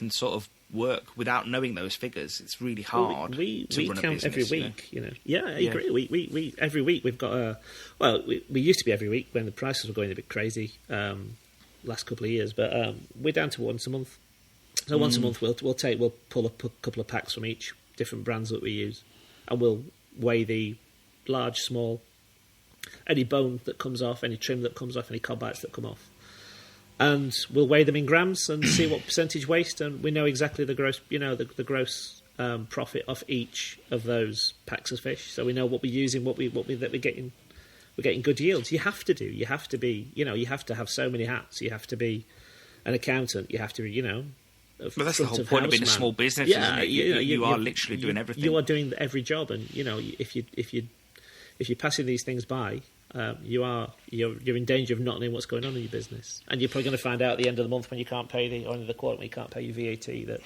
sort of work without knowing those figures. It's really hard. We run a count business, every week. Yeah, I agree. We every week we've got we used to be every week when the prices were going a bit crazy last couple of years, but we're down to once a month. So once a month we'll pull up a couple of packs from each different brands that we use, and we'll weigh the large, small, any bone that comes off, any trim that comes off, any cob bites that come off. And we'll weigh them in grams and see what percentage waste, and we know exactly the gross, the gross profit off each of those packs of fish. So we know what we're using, that we're getting good yields. You have to do. You have to be. You have to have so many hats. You have to be an accountant. You have to be. But that's the whole point of being a small business. Yeah, isn't it? You are literally doing everything. You are doing every job, and if you're passing these things by. You're in danger of not knowing what's going on in your business, and you're probably going to find out at the end of the month when you can't pay or end of the quarter when you can't pay your VAT that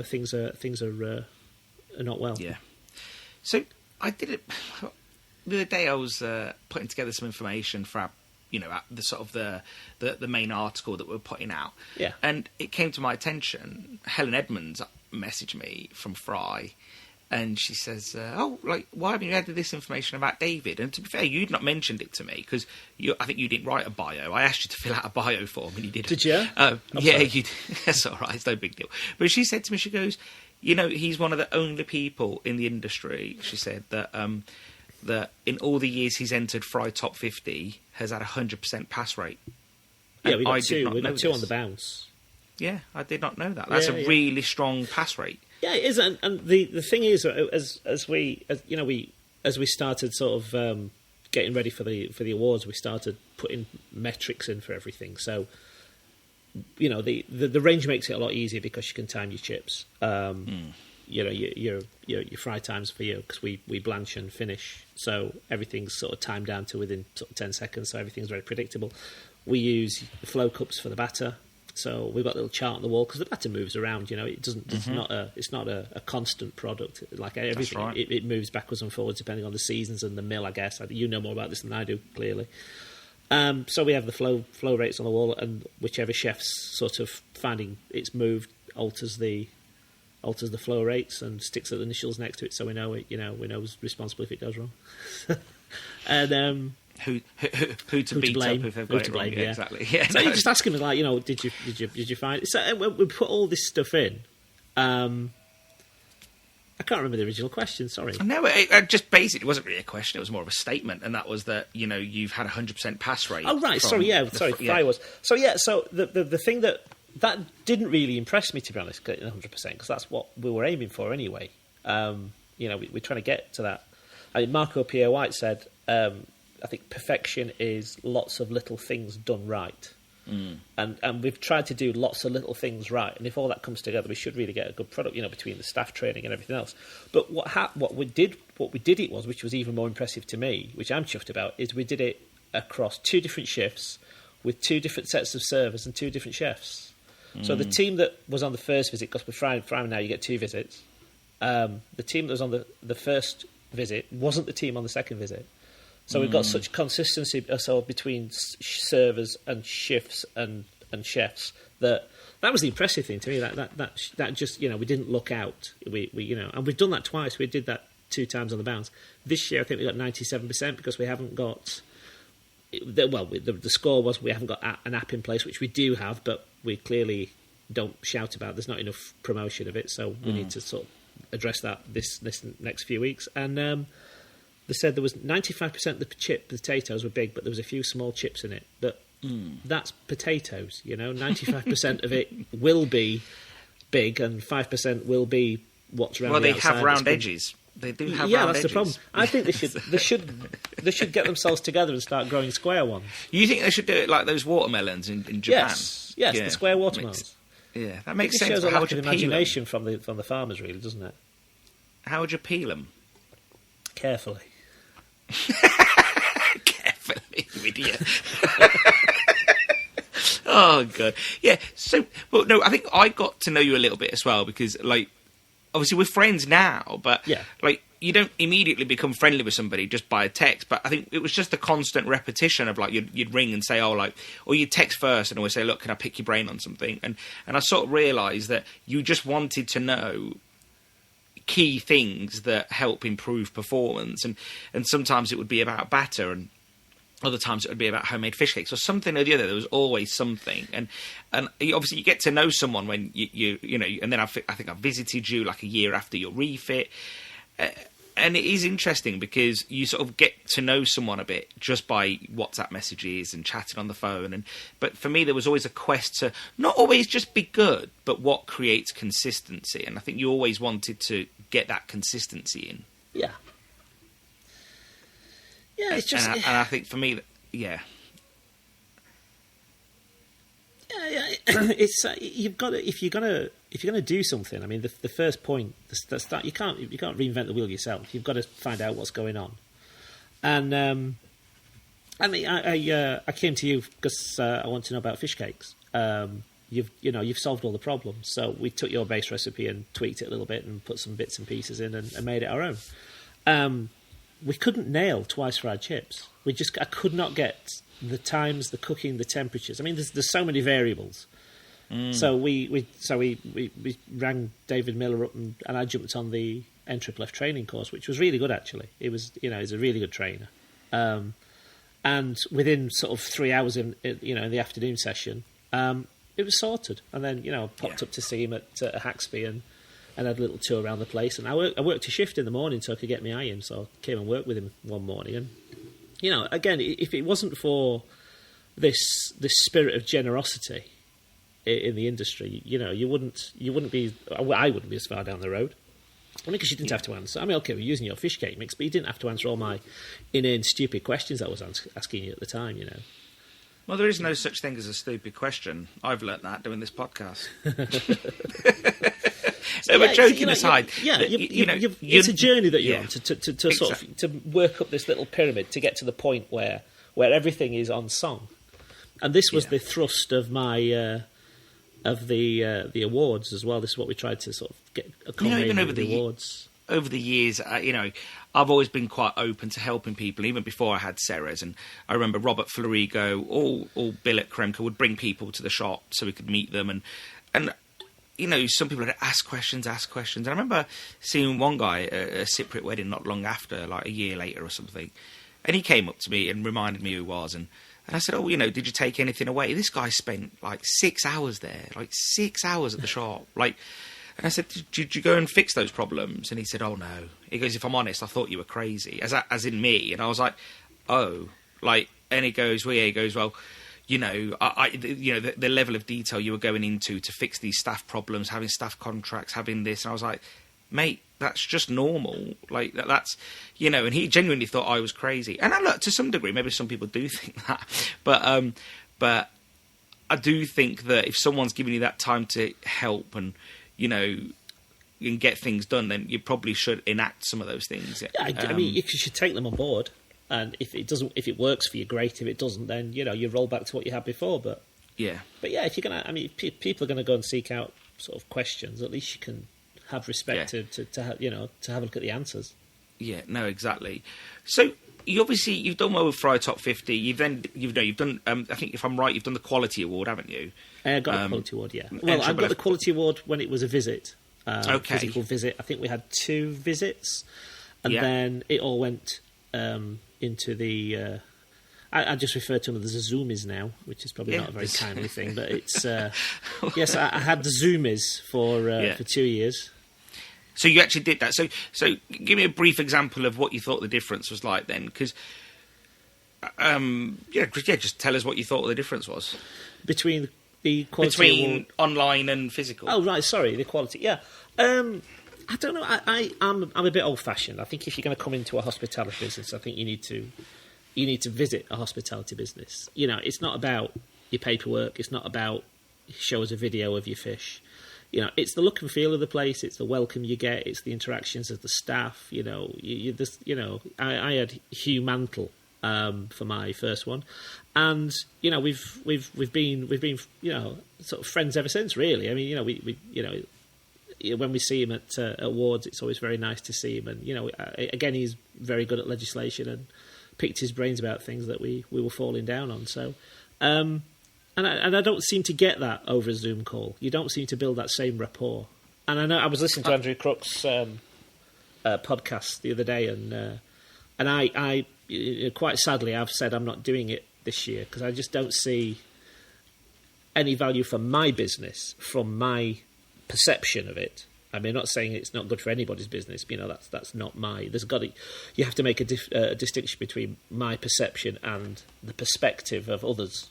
things are not well. Yeah. So I did it the other day. I was putting together some information for the sort of the main article that we're putting out. Yeah. And it came to my attention. Helen Edmonds messaged me from Fry. And she says, why haven't you added this information about David? And to be fair, you'd not mentioned it to me because I think you didn't write a bio. I asked you to fill out a bio form and you didn't. Did you? Yeah, you did. That's all right. It's no big deal. But she said to me, she goes, he's one of the only people in the industry, she said, that in all the years he's entered Fry Top 50 has had a 100% pass rate. Yeah, we got two. We got two on the bounce. Yeah, I did not know that. That's a really strong pass rate. Yeah, it is, and the thing is, as we started sort of getting ready for the awards, we started putting metrics in for everything. So, the range makes it a lot easier because you can time your chips. Your fry times for you because we blanch and finish, so everything's sort of timed down to within sort of 10 seconds. So everything's very predictable. We use the flow cups for the batter. So we've got a little chart on the wall because the batter moves around. It doesn't. It's not a constant product like everything. Right. It moves backwards and forwards depending on the seasons and the mill. I guess you know more about this than I do, clearly. So we have the flow rates on the wall, and whichever chef's sort of finding it's moved alters the flow rates and sticks the initials next to it, so we know it. We know who's responsible if it goes wrong. And who to beat blame, up if they've got it wrong? Yeah. Exactly. Yeah. So you just ask him did you find it? So we put all this stuff in. I can't remember the original question. Sorry. No, it just basically wasn't really a question. It was more of a statement, and that was that you've had a 100% pass rate. Oh right, sorry. Yeah, sorry. I was. So yeah. So the thing that didn't really impress me, to be honest, getting 100% because that's what we were aiming for anyway. We're trying to get to that. I mean, Marco Pierre White said. I think perfection is lots of little things done right. And we've tried to do lots of little things right. And if all that comes together, we should really get a good product, between the staff training and everything else. But what we did, which was even more impressive to me, which I'm chuffed about, is we did it across 2 different shifts with 2 different sets of servers and 2 different chefs. So the team that was on the first visit, because with Friday now you get 2 visits, the team that was on the first visit wasn't the team on the second visit. So we've got such consistency between servers and shifts and chefs that was the impressive thing to me. That just, we didn't look out. We and we've done that twice. We did that 2 times on the bounce. This year I think we got 97% because we haven't got. The score was we haven't got an app in place, which we do have, but we clearly don't shout about. There's not enough promotion of it, so we need to sort of address that this next few weeks. And they said there was 95% of the potatoes were big, but there was a few small chips in it. But that's potatoes, 95% of it will be big, and 5% will be what's around. Well, the they outside. have round edges. They do have round edges. Yeah, that's the problem. I think they should get themselves together and start growing square ones. You think they should do it like those watermelons in Japan? Yes, the square watermelons. That makes It sense. shows a How lack would of you peel them? imagination from the farmers, really, doesn't it? How would you peel them? Carefully. Carefully, you idiot. Oh, God. Yeah, so, well, no, I think I got to know you a little bit as well because, obviously we're friends now, but, you don't immediately become friendly with somebody just by a text, but I think it was just the constant repetition of, you'd ring and say, or you'd text first and always say, look, can I pick your brain on something? And I sort of realised that you just wanted to know key things that help improve performance, and sometimes it would be about batter, and other times it would be about homemade fish cakes or something or the other. There was always something, and obviously you get to know someone when you and then I think I visited you a year after your refit, and it is interesting because you sort of get to know someone a bit just by WhatsApp messages and chatting on the phone. But for me, there was always a quest to not always just be good, but what creates consistency. And I think you always wanted to get that consistency in. Yeah. Yeah, it's just... And I think for me, yeah. Yeah, it's you've got to, if you're gonna do something. I mean, the first point, the start, you can't reinvent the wheel yourself. You've got to find out what's going on. And I mean, I came to you because I want to know about fish cakes. You've solved all the problems. So we took your base recipe and tweaked it a little bit and put some bits and pieces in and made it our own. We couldn't nail twice fried chips. I could not get the times, the cooking, the temperatures. I mean, there's so many variables. So we rang David Miller up and I jumped on the NFFF training course, which was really good actually. It was he's a really good trainer. And within sort of 3 hours in the afternoon session, it was sorted. And then popped up to see him at Haxby and had a little tour around the place. And I worked a shift in the morning so I could get my eye in. So I came and worked with him one morning. And again, if it wasn't for this spirit of generosity in the industry, you wouldn't be. I wouldn't be as far down the road. I mean, because you didn't have to answer. I mean, okay, we're using your fish cake mix, but you didn't have to answer all my inane, stupid questions I was asking you at the time. Well, there is no such thing as a stupid question. I've learnt that doing this podcast. But joking aside, it's a journey that you're on to sort of to work up this little pyramid to get to the point where everything is on song. And this was the thrust of my of the awards as well. This is what we tried to sort of get accommodated with the awards. Over the years, I've always been quite open to helping people, even before I had Sarah's. And I remember Robert Florigo, all Bill at Kremka would bring people to the shop so we could meet them. And some people would ask questions. And I remember seeing one guy at a Cypriot wedding not long after, like a year later or something. And he came up to me and reminded me who he was. And I said, did you take anything away? This guy spent 6 hours there, 6 hours at the shop. And I said, did you go and fix those problems? And he said, oh, no. He goes, if I'm honest, I thought you were crazy, as in me. And I was like, oh. And he goes, well, the level of detail you were going into to fix these staff problems, having staff contracts, having this. And I was like, mate, that's just normal. That's, and he genuinely thought I was crazy. And look, to some degree, maybe some people do think that. But I do think that if someone's giving you that time to help and, and get things done, then you probably should enact some of those things. Yeah, I mean, you should take them on board. And if it works for you, great. If it doesn't, then you roll back to what you had before. But yeah, if you're gonna, if people are going to go and seek out sort of questions, at least you can have respect to have a look at the answers. Yeah, no, exactly. So you've done well with Friery Top 50. You've done. I think if I'm right, you've done the Quality Award, haven't you? I got the Quality Award. Yeah. Well, I got the Quality Award when it was a visit. Physical visit. I think we had 2 visits, and then it all went into the. I just refer to them as the Zoomies now, which is probably not a very timely thing, but it's yes. I had the Zoomies for 2 years. So you actually did that. So give me a brief example of what you thought the difference was like then, because just tell us what you thought the difference was between the Quality Award online and physical. Oh right, sorry, the quality. Yeah, I don't know. I'm a bit old fashioned. I think if you're going to come into a hospitality business, I think you need to visit a hospitality business. It's not about your paperwork. It's not about show us a video of your fish. It's the look and feel of the place. It's the welcome you get. It's the interactions of the staff. I had Hugh Mantle for my first one, and we've been sort of friends ever since. Really, I mean, we when we see him at awards, it's always very nice to see him. And again, he's very good at legislation and picked his brains about things that we were falling down on. So. And I don't seem to get that over a Zoom call. You don't seem to build that same rapport. And I know I was listening to Andrew Crook's podcast the other day, and I quite sadly I've said I'm not doing it this year because I just don't see any value for my business from my perception of it. I mean, I'm not saying it's not good for anybody's business. That's not my. You have to make a distinction between my perception and the perspective of others.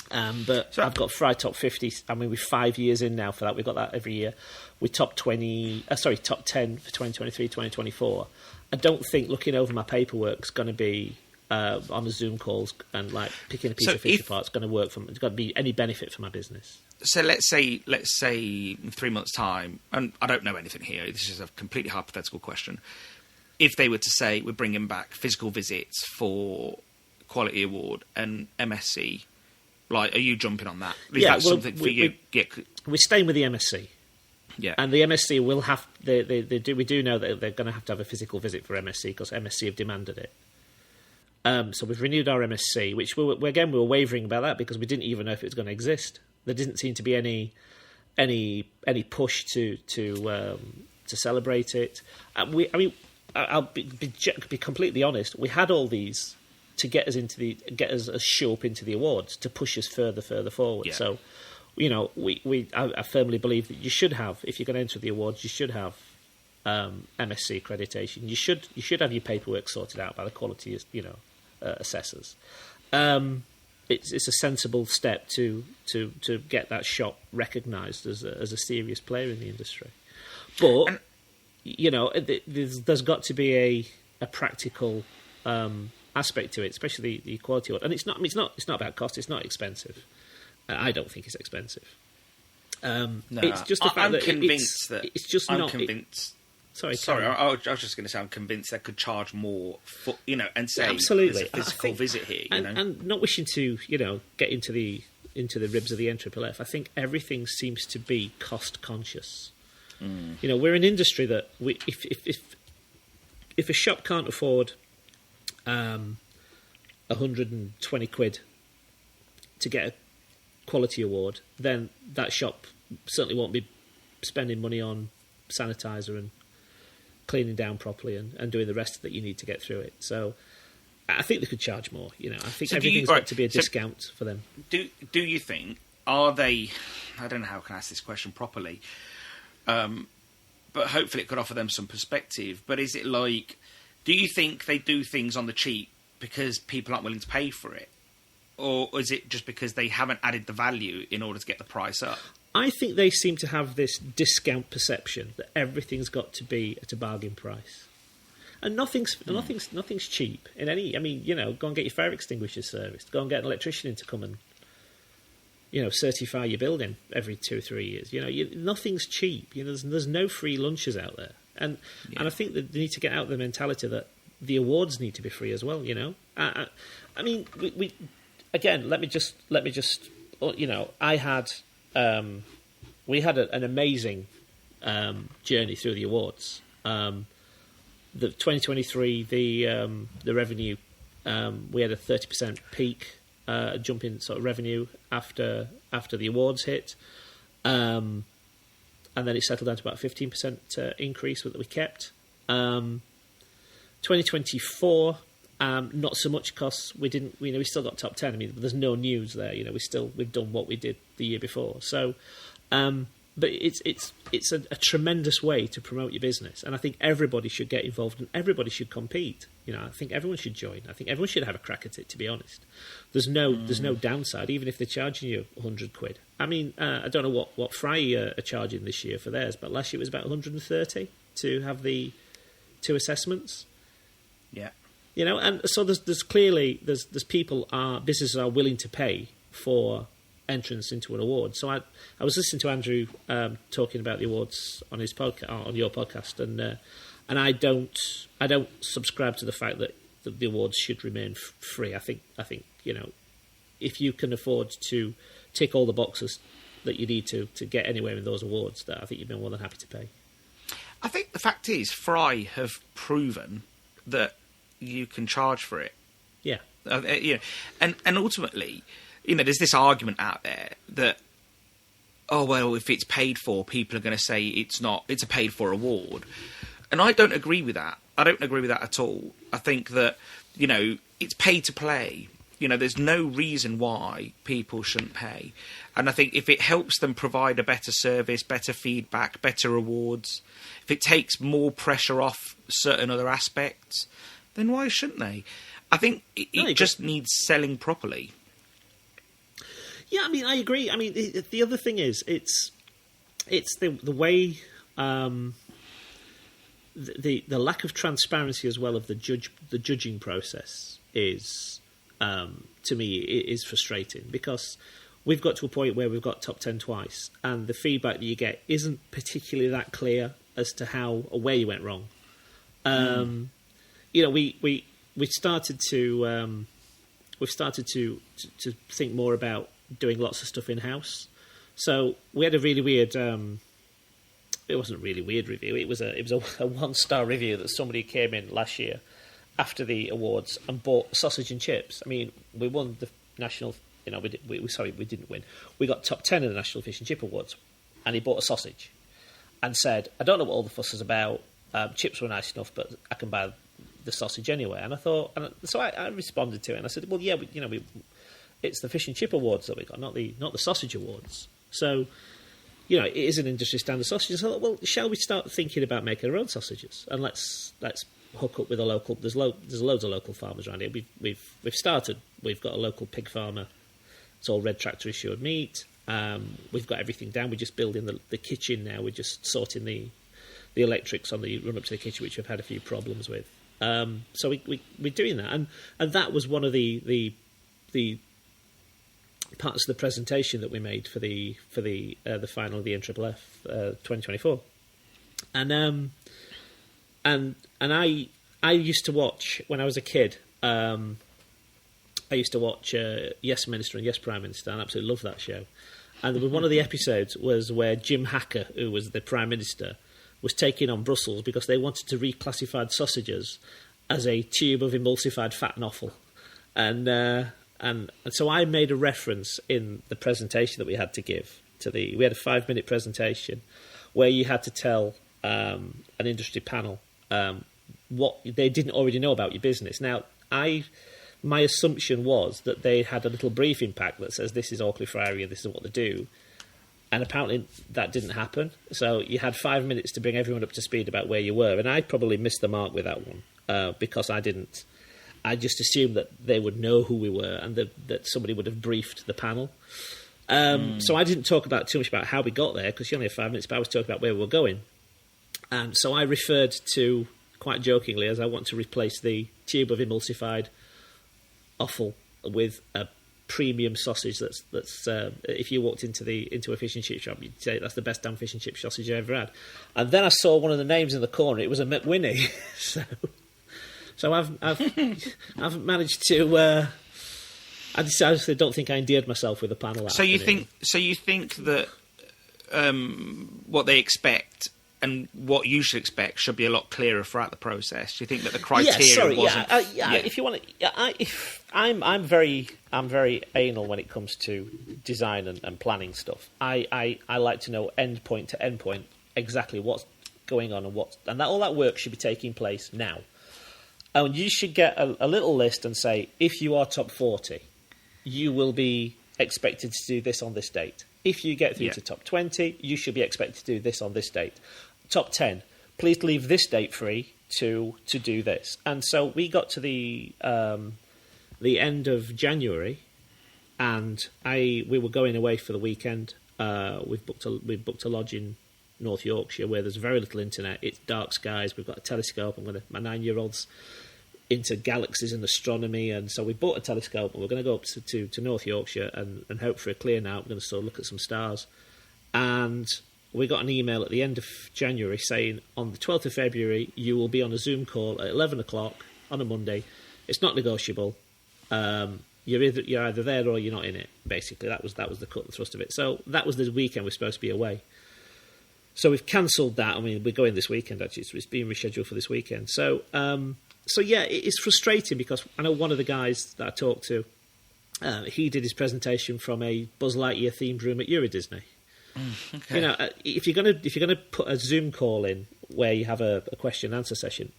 But I've got Friery Top 50. I mean, we're 5 years in now for that. We've got that every year. We're top 10 for 2023, 2024. I don't think looking over my paperwork is going to be on the Zoom calls and like picking a piece of fish apart. It's going to work for me. It's got to be any benefit for my business. So let's say in 3 months' time, and I don't know anything here. This is a completely hypothetical question. If they were to say we're bringing back physical visits for Quality Award and MSc. Like, are you jumping on that? Is that something for you? We're staying with the MSc. Yeah. And the MSc will have... We do know that they're going to have a physical visit for MSc because MSc have demanded it. So we've renewed our MSc, which we were wavering about that because we didn't even know if it was going to exist. There didn't seem to be any push to celebrate it. I'll be completely honest. We had all these to get us show up into the awards to push us further forward. Yeah. So, I firmly believe that you should have, if you're going to enter the awards, you should have MSc accreditation. You should have your paperwork sorted out by the quality, assessors. It's a sensible step to get that shop recognised as a serious player in the industry. But there's got to be a practical aspect to it, especially the Quality Award. And it's not about cost. It's not expensive. I don't think it's expensive. No, it's just the fact I'm that convinced it's just I'm not. Convinced. Sorry. I was just going to say I'm convinced they could charge more for and say absolutely there's a physical visit here. And not wishing to get into the ribs of the NFFF. I think everything seems to be cost conscious. We're an industry that if a shop can't afford 120 quid to get a Quality Award, then that shop certainly won't be spending money on sanitizer and cleaning down properly and doing the rest that you need to get through it. So I think they could charge more. I think everything's got to be a discount for them. Do you think, are they... I don't know how I can ask this question properly, but hopefully it could offer them some perspective. But is it like... Do you think they do things on the cheap because people aren't willing to pay for it? Or is it just because they haven't added the value in order to get the price up? I think they seem to have this discount perception that everything's got to be at a bargain price. And nothing's cheap in any... I mean, go and get your fire extinguisher serviced. Go and get an electrician in to come and, certify your building every 2 or 3 years. Nothing's cheap. There's no free lunches out there. And I think that they need to get out of the mentality that the awards need to be free as well. You know, I mean, we again. Let me just. You know, we had an amazing journey through the awards. The 2023, the revenue, we had a 30% peak, jump in sort of revenue after the awards hit, and then it settled down to about 15% increase that we kept. 2024, not so much because we didn't. You know, we still got top 10. I mean, there's no news there. You know, we've done what we did the year before. So. But it's a tremendous way to promote your business, and I think everybody should get involved and everybody should compete. You know, I think everyone should join. I think everyone should have a crack at it. To be honest, there's no downside, even if they're charging you £100. I mean, I don't know what Fry are charging this year for theirs, but last year it was about 130 to have the 2 assessments. Yeah, you know, and so there's clearly businesses are willing to pay for entrance into an award. So I was listening to Andrew talking about the awards on his podcast, on your podcast, and I don't subscribe to the fact that the awards should remain free. I think you know, if you can afford to tick all the boxes that you need to get anywhere in those awards, that I think you'd be more than happy to pay. I think the fact is, Fry have proven that you can charge for it. Yeah, you know, and ultimately, you know, there's this argument out there that, oh, well, if it's paid for, people are going to say it's a paid for award. And I don't agree with that. I don't agree with that at all. I think that, you know, it's pay to play. You know, there's no reason why people shouldn't pay. And I think if it helps them provide a better service, better feedback, better awards, if it takes more pressure off certain other aspects, then why shouldn't they? I think it just needs selling properly. Yeah, I mean, I agree. I mean, the other thing is, it's the way the lack of transparency as well of the judging process is, to me, it is frustrating, because we've got to a point where we've got top 10 twice, and the feedback that you get isn't particularly that clear as to how or where you went wrong. You know, we've started to think more about doing lots of stuff in-house. So we had a really weird, it wasn't a really weird review, it was a 1-star review that somebody came in last year after the awards and bought sausage and chips. I mean, we won the national, you know, we didn't win. We got top 10 in the National Fish and Chip Awards, and he bought a sausage and said, I don't know what all the fuss is about, chips were nice enough, but I can buy the sausage anyway. And I thought, so I responded to it, and I said, well, yeah, it's the Fish and Chip Awards that we got, not the Sausage Awards. So, you know, it is an industry standard sausage. So I thought, well, shall we start thinking about making our own sausages? And let's hook up with a local. There's loads of local farmers around here. We've started. We've got a local pig farmer. It's all red tractor assured meat. We've got everything down. We're just building the kitchen now. We're just sorting the electrics on the run up to the kitchen, which we've had a few problems with. So we're doing that, and that was one of the parts of the presentation that we made for the final of the NFFF 2024, and I used to watch when I was a kid. I used to watch Yes Minister and Yes Prime Minister, and I absolutely loved that show. And one of the episodes was where Jim Hacker, who was the Prime Minister, was taking on Brussels because they wanted to reclassify sausages as a tube of emulsified fat and offal. And so I made a reference in the presentation that we had to give we had a 5-minute presentation where you had to tell an industry panel what they didn't already know about your business. Now, my assumption was that they had a little briefing pack that says this is Auckley Friery and this is what they do. And apparently that didn't happen. So you had 5 minutes to bring everyone up to speed about where you were. And I probably missed the mark with that one because I didn't. I just assumed that they would know who we were and that somebody would have briefed the panel. So I didn't talk about too much about how we got there because you only had 5 minutes, but I was talking about where we were going. So I referred to, quite jokingly, as I want to replace the tube of emulsified offal with a premium sausage that's if you walked into a fish and chip shop, you'd say that's the best damn fish and chip sausage you ever had. And then I saw one of the names in the corner. It was a McWhinney. So I've managed to. I decidedly don't think I endeared myself with the panel. That So you afternoon. think that what they expect and what you should expect should be a lot clearer throughout the process? Do you think that the criteria wasn't? If you want to, I'm very anal when it comes to design and planning stuff. I like to know end point to end point exactly what's going on and all that work should be taking place now. And you should get a little list and say, if you are top 40, you will be expected to do this on this date. If you get through to top 20, you should be expected to do this on this date. Top 10, please leave this date free to do this. And so we got to the end of January, and we were going away for the weekend. We've booked a lodge in North Yorkshire where there's very little internet. It's dark skies. We've got a telescope. My 9-year-old's into galaxies and astronomy, and so we bought a telescope and we're going to go up to North Yorkshire and hope for a clear night. We're going to sort of look at some stars. And we got an email at the end of January saying, on the 12th of February, you will be on a Zoom call at 11 o'clock on a Monday. It's not negotiable. You're either there or you're not in it, basically. That was the cut and thrust of it. So that was the weekend we're supposed to be away. So we've cancelled that. I mean, we're going this weekend, actually. It's being rescheduled for this weekend. So yeah, it's frustrating because I know one of the guys that I talked to, he did his presentation from a Buzz Lightyear themed room at Euro Disney. Okay. You know, if you're gonna put a Zoom call in where you have a question and answer session,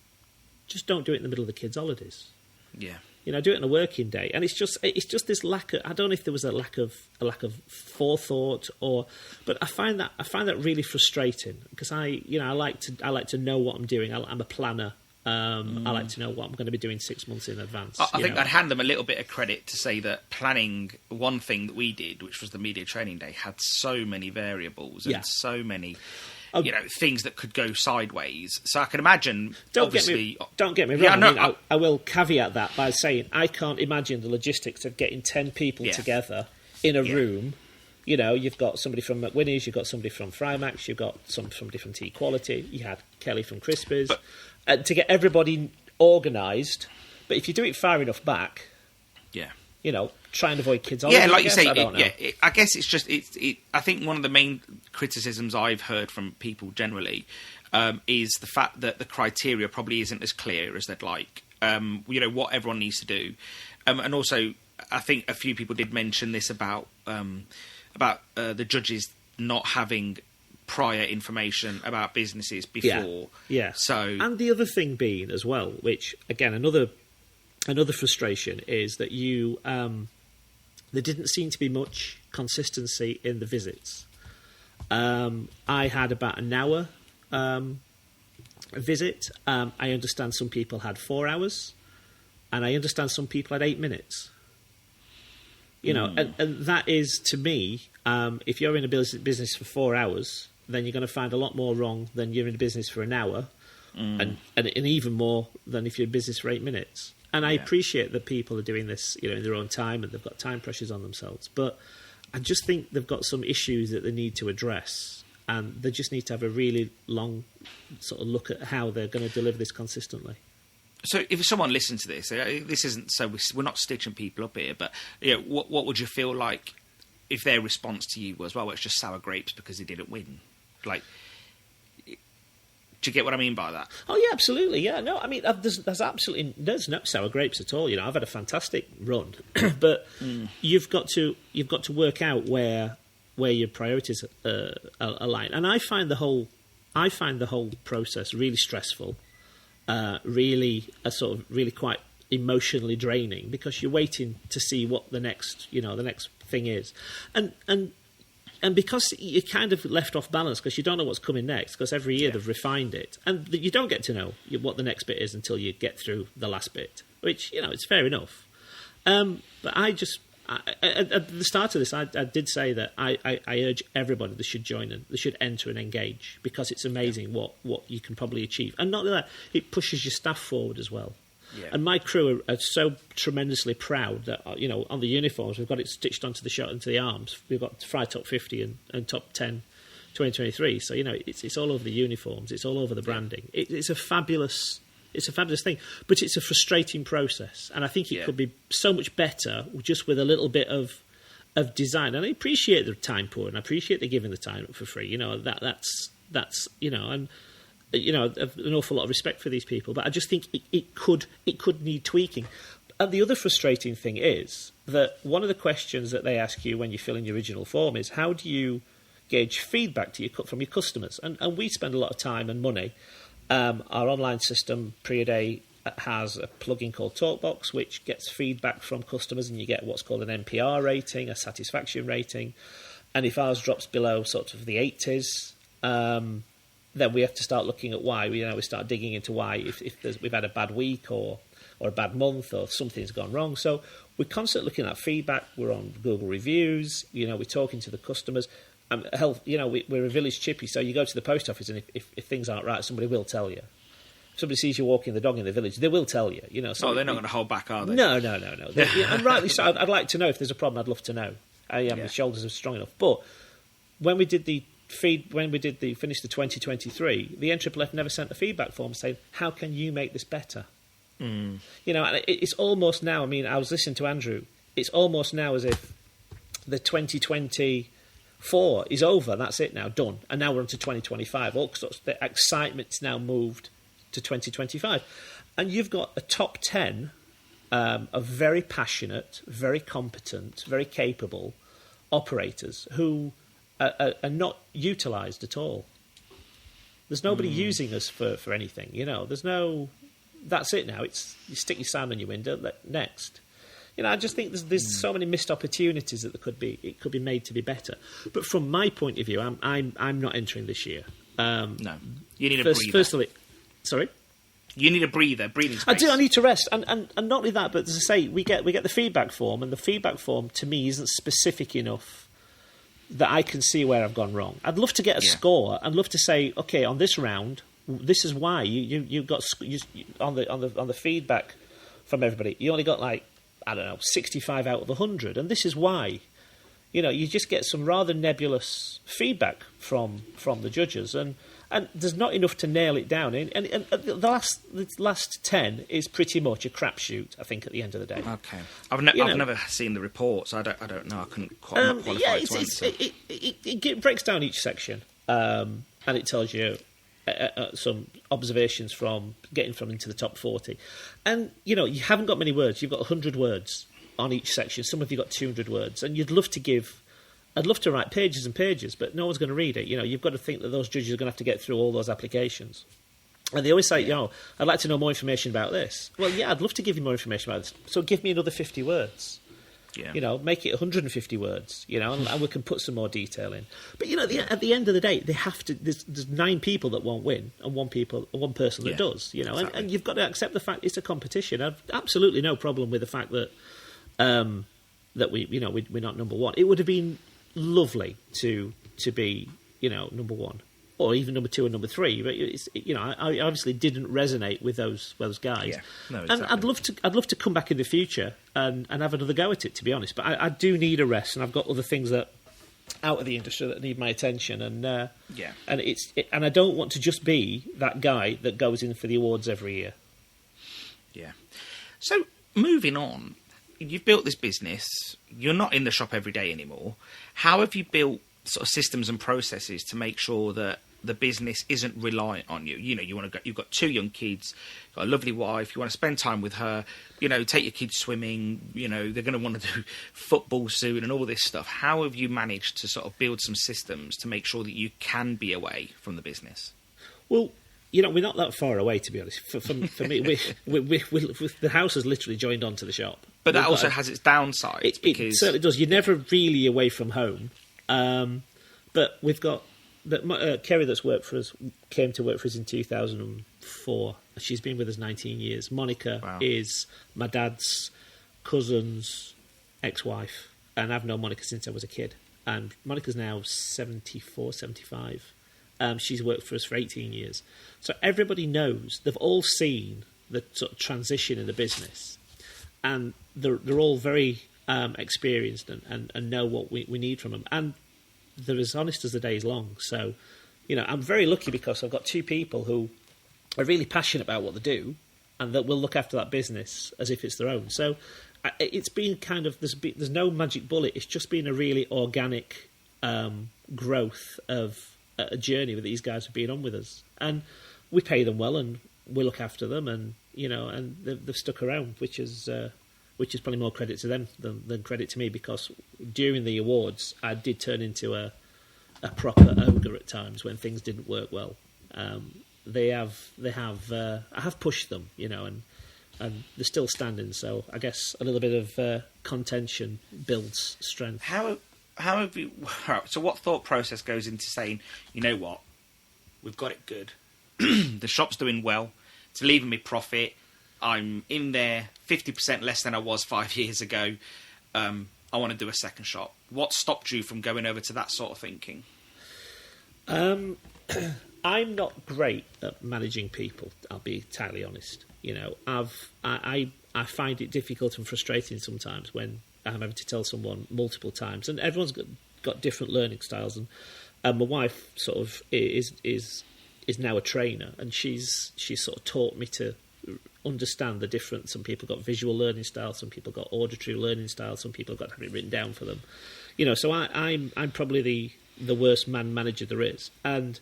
just don't do it in the middle of the kids' holidays. Yeah. You know, do it on a working day. And it's just this lack of, I don't know if there was a lack of forethought but I find that really frustrating because I like to know what I'm doing. I'm a planner. I like to know what I'm going to be doing 6 months in advance. I think I'd hand them a little bit of credit to say that planning one thing that we did, which was the media training day, had so many variables and so many things that could go sideways. So I can imagine. Don't get me wrong. I will caveat that by saying I can't imagine the logistics of getting 10 people together in a room. You know, you've got somebody from McWhinney's, you've got somebody from Frymax, you've got somebody from Tea Quality, you had Kelly from Crispers. To get everybody organised, but if you do it far enough back, you know, try and avoid kids. Yeah, like you say, I guess it's just I think one of the main criticisms I've heard from people generally is the fact that the criteria probably isn't as clear as they'd like. You know what everyone needs to do, and also I think a few people did mention this about the judges not having prior information about businesses before. Yeah. So, and the other thing being as well, which again another frustration is that there didn't seem to be much consistency in the visits. I had about an hour visit. I understand some people had 4 hours, and I understand some people had 8 minutes. You know, and that is, to me, if you're in a business for 4 hours, then you're going to find a lot more wrong than you're in a business for an hour, and even more than if you're in business for 8 minutes. And I appreciate that people are doing this, you know, in their own time, and they've got time pressures on themselves. But I just think they've got some issues that they need to address, and they just need to have a really long sort of look at how they're going to deliver this consistently. So if someone listens to this, this isn't so we're not stitching people up here, but you know, what would you feel like if their response to you was, well, it's just sour grapes because they didn't win? Like, do you get what I mean by that? Oh yeah, absolutely. Yeah, no, I mean, there's no sour grapes at all. You know, I've had a fantastic run, but you've got to work out where your priorities align. And I find the whole process really stressful. Really quite emotionally draining because you're waiting to see what the next thing is, and because you're kind of left off balance because you don't know what's coming next because every year they've refined it, and you don't get to know what the next bit is until you get through the last bit, which, you know, it's fair enough. But at the start of this, I did say that I urge everybody that should join and they should enter and engage because it's amazing what you can probably achieve. And not only that, it pushes your staff forward as well. Yeah. And my crew are so tremendously proud that, you know, on the uniforms, we've got it stitched onto the shirt, onto the arms. We've got Fry Top 50 and Top 10 2023. So, you know, it's all over the uniforms. It's all over the branding. It's a fabulous It's a fabulous thing. But it's a frustrating process. And I think it could be so much better just with a little bit of design. And I appreciate the time poured, and I appreciate the giving the time up for free. You know, that's and an awful lot of respect for these people. But I just think it could need tweaking. And the other frustrating thing is that one of the questions that they ask you when you fill in your original form is, how do you gauge feedback from your customers? And we spend a lot of time and money. Our online system, Pre-A-Day, has a plugin called TalkBox, which gets feedback from customers, and you get what's called an NPR rating, a satisfaction rating. And if ours drops below sort of the 80s, then we have to start looking at why. We start digging into why, if we've had a bad week or a bad month or something's gone wrong. So we're constantly looking at feedback. We're on Google reviews. We're talking to the customers. We're a village chippy, so you go to the post office, and if things aren't right, somebody will tell you. If somebody sees you walking the dog in the village, they will tell you. So they're not going to hold back, are they? No. And rightly so. I'd like to know if there's a problem. I'd love to know. The shoulders are strong enough. But when we did finish the 2023, the NFFF never sent a feedback form saying, how can you make this better? And it's almost now, I was listening to Andrew, it's almost now as if the 2024 is over, that's it now, done. And now we're on to 2025. All sorts, the excitement's now moved to 2025. And you've got a top 10 of very passionate, very competent, very capable operators who are not utilised at all. There's nobody using us for anything, There's no... That's it now. It's you stick your sign on your window. Next, I just think there's so many missed opportunities that it could be made to be better. But from my point of view, I'm not entering this year. No, you need a breather. Firstly, sorry, you need a breathing space. I need to rest, and not only that, but as I say, we get the feedback form, and the feedback form to me isn't specific enough that I can see where I've gone wrong. I'd love to get a score. I'd love to say, okay, on this round, this is why you got on the feedback from everybody. You only got 65 out of 100, and this is why. You just get some rather nebulous feedback from the judges, and there's not enough to nail it down. And the last 10 is pretty much a crapshoot, I think, at the end of the day. Okay, I've never seen the report, so I don't know. I couldn't quite. I'm not qualified to answer. It breaks down each section, and it tells you. Some observations from getting from into the top 40. And, you haven't got many words. You've got 100 words on each section. Some of you got 200 words. And I'd love to write pages and pages, but no one's going to read it. You've got to think that those judges are going to have to get through all those applications. And they always say, I'd like to know more information about this. Well, yeah, I'd love to give you more information about this. So give me another 50 words. Yeah. Make it 150 words, and we can put some more detail in. But, at the end of the day, they have to. There's 9 people that won't win and one person that does, exactly. and you've got to accept the fact it's a competition. I've absolutely no problem with the fact that we're not number one. It would have been lovely to be, number one. Or even number 2 and number 3, but I obviously didn't resonate with those guys. Yeah, no, exactly. And I'd love to come back in the future and have another go at it, to be honest. But I do need a rest, and I've got other things that out of the industry that need my attention. And and I don't want to just be that guy that goes in for the awards every year. Yeah. So moving on, you've built this business. You're not in the shop every day anymore. How have you built sort of systems and processes to make sure that the business isn't reliant on you? You've got 2 young kids, you've got a lovely wife, you want to spend time with her, take your kids swimming, they're going to want to do football soon and all this stuff. How have you managed to sort of build some systems to make sure that you can be away from the business? Well, we're not that far away, to be honest. For me, the house has literally joined onto the shop. But that also has its downsides. It certainly does. You're never really away from home. But we've got Kerry that's worked for us came to work for us in 2004. She's been with us 19 years. Monica is my dad's cousin's ex-wife, and I've known Monica since I was a kid. And Monica's now 74, 75. She's worked for us for 18 years. So everybody knows, they've all seen the sort of transition in the business, and they're all very experienced and know what we need from them. And they're as honest as the day is long. So, I'm very lucky because I've got 2 people who are really passionate about what they do, and that will look after that business as if it's their own. So it's been kind of there's no magic bullet. It's just been a really organic growth of a journey that these guys have been on with us, and we pay them well and we look after them, and and they've stuck around, which is probably more credit to them than credit to me, because during the awards I did turn into a proper ogre at times when things didn't work well. I have pushed them, and they're still standing. So I guess a little bit of contention builds strength. How have you? So what thought process goes into saying, you know what, we've got it good, the shop's doing well, it's leaving me profit, I'm in there 50% less than I was 5 years ago, I want to do a second shop. What stopped you from going over to that sort of thinking? I'm not great at managing people, I'll be entirely honest. I find it difficult and frustrating sometimes when I'm having to tell someone multiple times, and everyone's got different learning styles. And my wife sort of is now a trainer, and she's sort of taught me to understand the difference. Some people got visual learning styles, some people got auditory learning styles, some people have got to have it written down for them. So I'm probably the worst man manager there is, and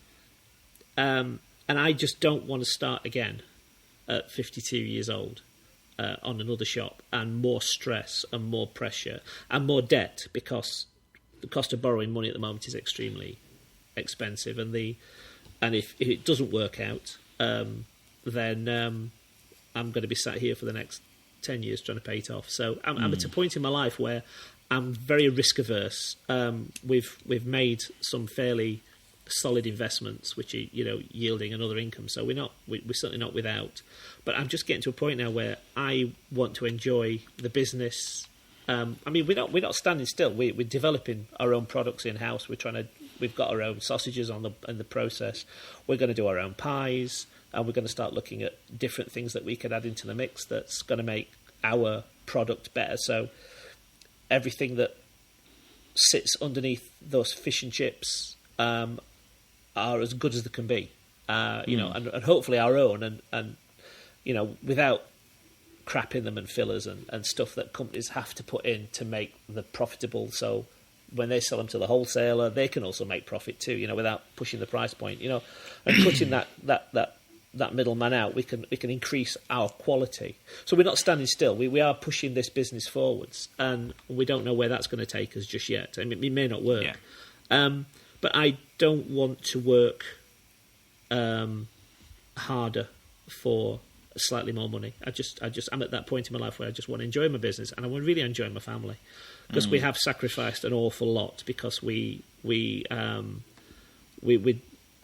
I just don't want to start again at 52 years old on another shop, and more stress and more pressure and more debt, because the cost of borrowing money at the moment is extremely expensive, and if it doesn't work out, then I'm going to be sat here for the next 10 years trying to pay it off. So I'm at a point in my life where I'm very risk averse. We've made some fairly solid investments, which are yielding another income. So we're certainly not without. But I'm just getting to a point now where I want to enjoy the business. We're not standing still. We're developing our own products in house. We've got our own sausages in the process. We're going to do our own pies, and we're going to start looking at different things that we could add into the mix that's going to make our product better. So everything that sits underneath those fish and chips are as good as they can be, and hopefully our own, and without crap in them and fillers and stuff that companies have to put in to make them profitable. So when they sell them to the wholesaler, they can also make profit too, without pushing the price point, and cutting that middleman out, we can increase our quality. So we're not standing still. We are pushing this business forwards, and we don't know where that's going to take us just yet. I mean, it may not work. Yeah. But I don't want to work harder for slightly more money. I'm at that point in my life where I just want to enjoy my business, and I want to really enjoy my family, because we have sacrificed an awful lot, because we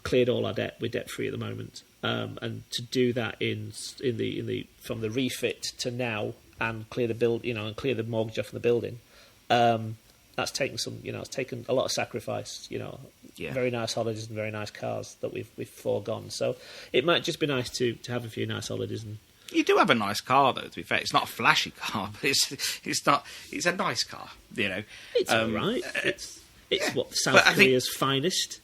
cleared all our debt. We're debt free at the moment, and to do that in the from the refit to now, and clear the build, and clear the mortgage off the building. That's taken it's taken a lot of sacrifice, very nice holidays and very nice cars that we've foregone. So it might just be nice to have a few nice holidays. And you do have a nice car, though, to be fair. It's not a flashy car, but it's a nice car, It's all right. It's what South Korea's finest.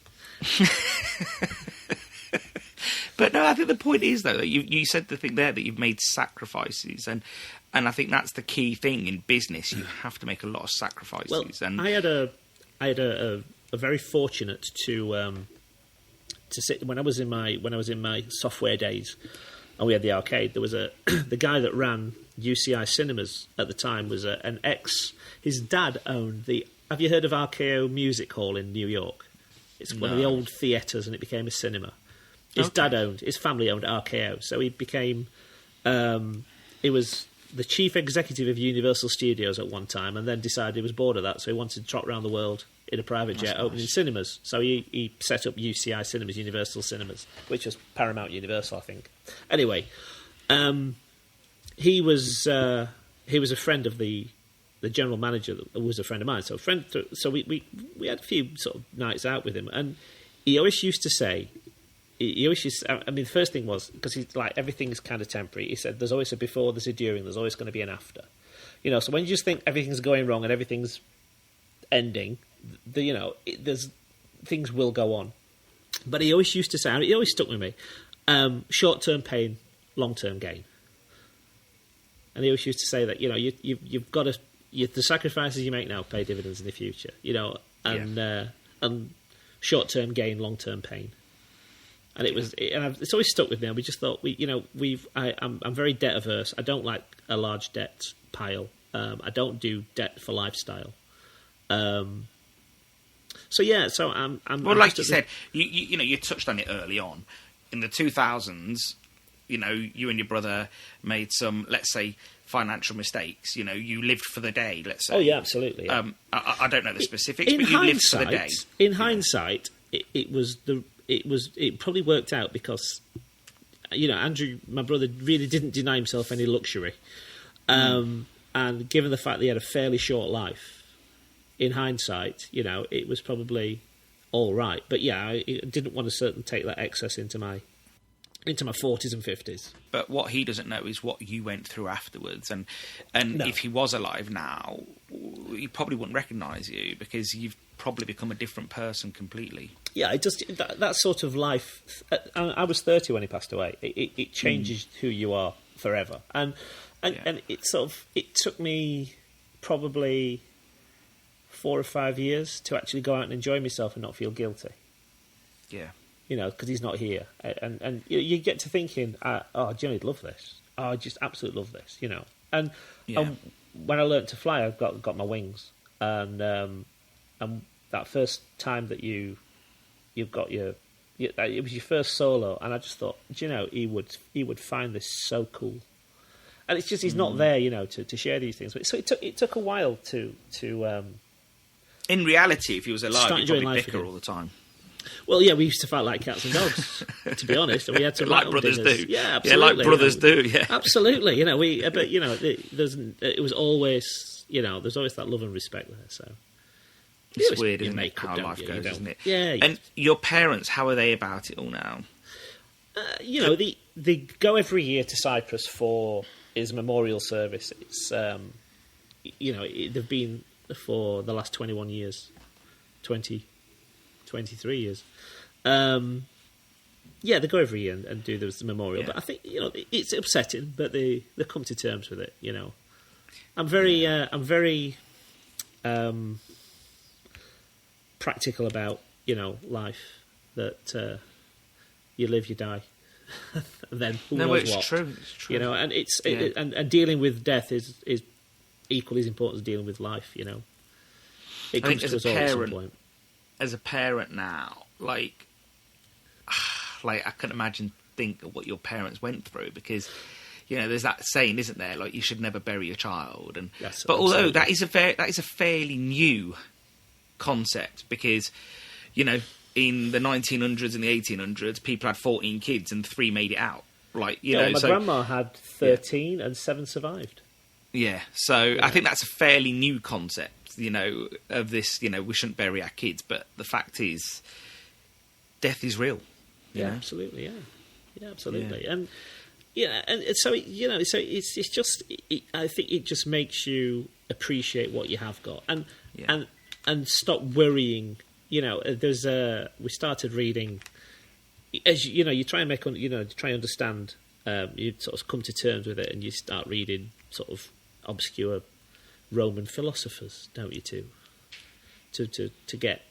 But no, I think the point is, though, that you said the thing there, that you've made sacrifices, and I think that's the key thing in business. You have to make a lot of sacrifices. Well, and I had a very fortunate to sit when I was in my software days, and we had the arcade. There was the guy that ran UCI Cinemas at the time was an ex. His dad owned the. Have you heard of RKO Music Hall in New York? It's one of the old theatres, and it became a cinema. His family owned RKO, so he became. He was the chief executive of Universal Studios at one time, and then decided he was bored of that, so he wanted to trot around the world in a private jet, opening cinemas. So he set up UCI Cinemas, Universal Cinemas, which was Paramount Universal, I think. Anyway, he was a friend of the general manager that was a friend of mine. So we had a few sort of nights out with him, and he always used to say. The first thing was, because he's like, everything's kind of temporary. He said, there's always a before, there's a during, there's always going to be an after. So when you just think everything's going wrong and everything's ending, there's things will go on. But he always used to say, it always stuck with me, Short-term pain, long-term gain. And he always used to say that, you've got to, the sacrifices you make now pay dividends in the future, and short-term gain, long-term pain. And it's always stuck with me. And we just thought, I'm very debt averse. I don't like a large debt pile. I don't do debt for lifestyle. So I'm well, like you said, you touched on it early on in the 2000s. You and your brother made some, let's say, financial mistakes. You lived for the day. Let's say. Oh yeah, absolutely. Yeah. I don't know the specifics, but you lived for the day. In hindsight, it probably worked out because Andrew, my brother, really didn't deny himself any luxury, and given the fact that he had a fairly short life, in hindsight, it was probably all right. But yeah, I didn't want to take that excess into my 40s and 50s. But what he doesn't know is what you went through afterwards, and No. if he was alive now, he probably wouldn't recognise you because you've probably become a different person completely. Yeah, it just that sort of life. I was 30 when he passed away. It changes who you are forever, and it took me probably 4 or 5 years to actually go out and enjoy myself and not feel guilty. Yeah. Because he's not here, and you get to thinking, Johnny'd love this. I just absolutely love this, And when I learnt to fly, I got my wings, and that first time that you've got it was your first solo, and I just thought, he would find this so cool, and it's just he's not there, to share these things. So it took a while to. In reality, if he was alive, he'd probably bicker again. all the time. we used to fight like cats and dogs, to be honest. And we had to like brothers dinners. do. Yeah, absolutely. Yeah, like brothers do. Yeah, absolutely. It was always, there's always that love and respect there. So it's weird, isn't it? How life goes, isn't it? Yeah. And your parents, how are they about it all now? They go every year to Cyprus for his memorial service. It's they've been for the last 21 years, 23 years. They go every year and do the memorial. Yeah. But I think it's upsetting, but they come to terms with it. I'm very practical about life. That you live, you die. And then who knows what? True. It's true. And and dealing with death is equally as important as dealing with life. It comes to us all at some point. As a parent now, like I can think of what your parents went through, because there's that saying, isn't there? Like, you should never bury a child, and yes, but although that is a fairly new concept, because in the 1900s and the 1800s, people had 14 kids and 3 made it out. My grandma had 13 and 7 survived. Yeah, so I think that's a fairly new concept. Of this, we shouldn't bury our kids, but the fact is, death is real. Absolutely, absolutely, and so so it's just, I think it just makes you appreciate what you have got, and stop worrying. We started reading, as you try and try and understand. You sort of come to terms with it, and you start reading sort of obscure Roman philosophers, don't you, to get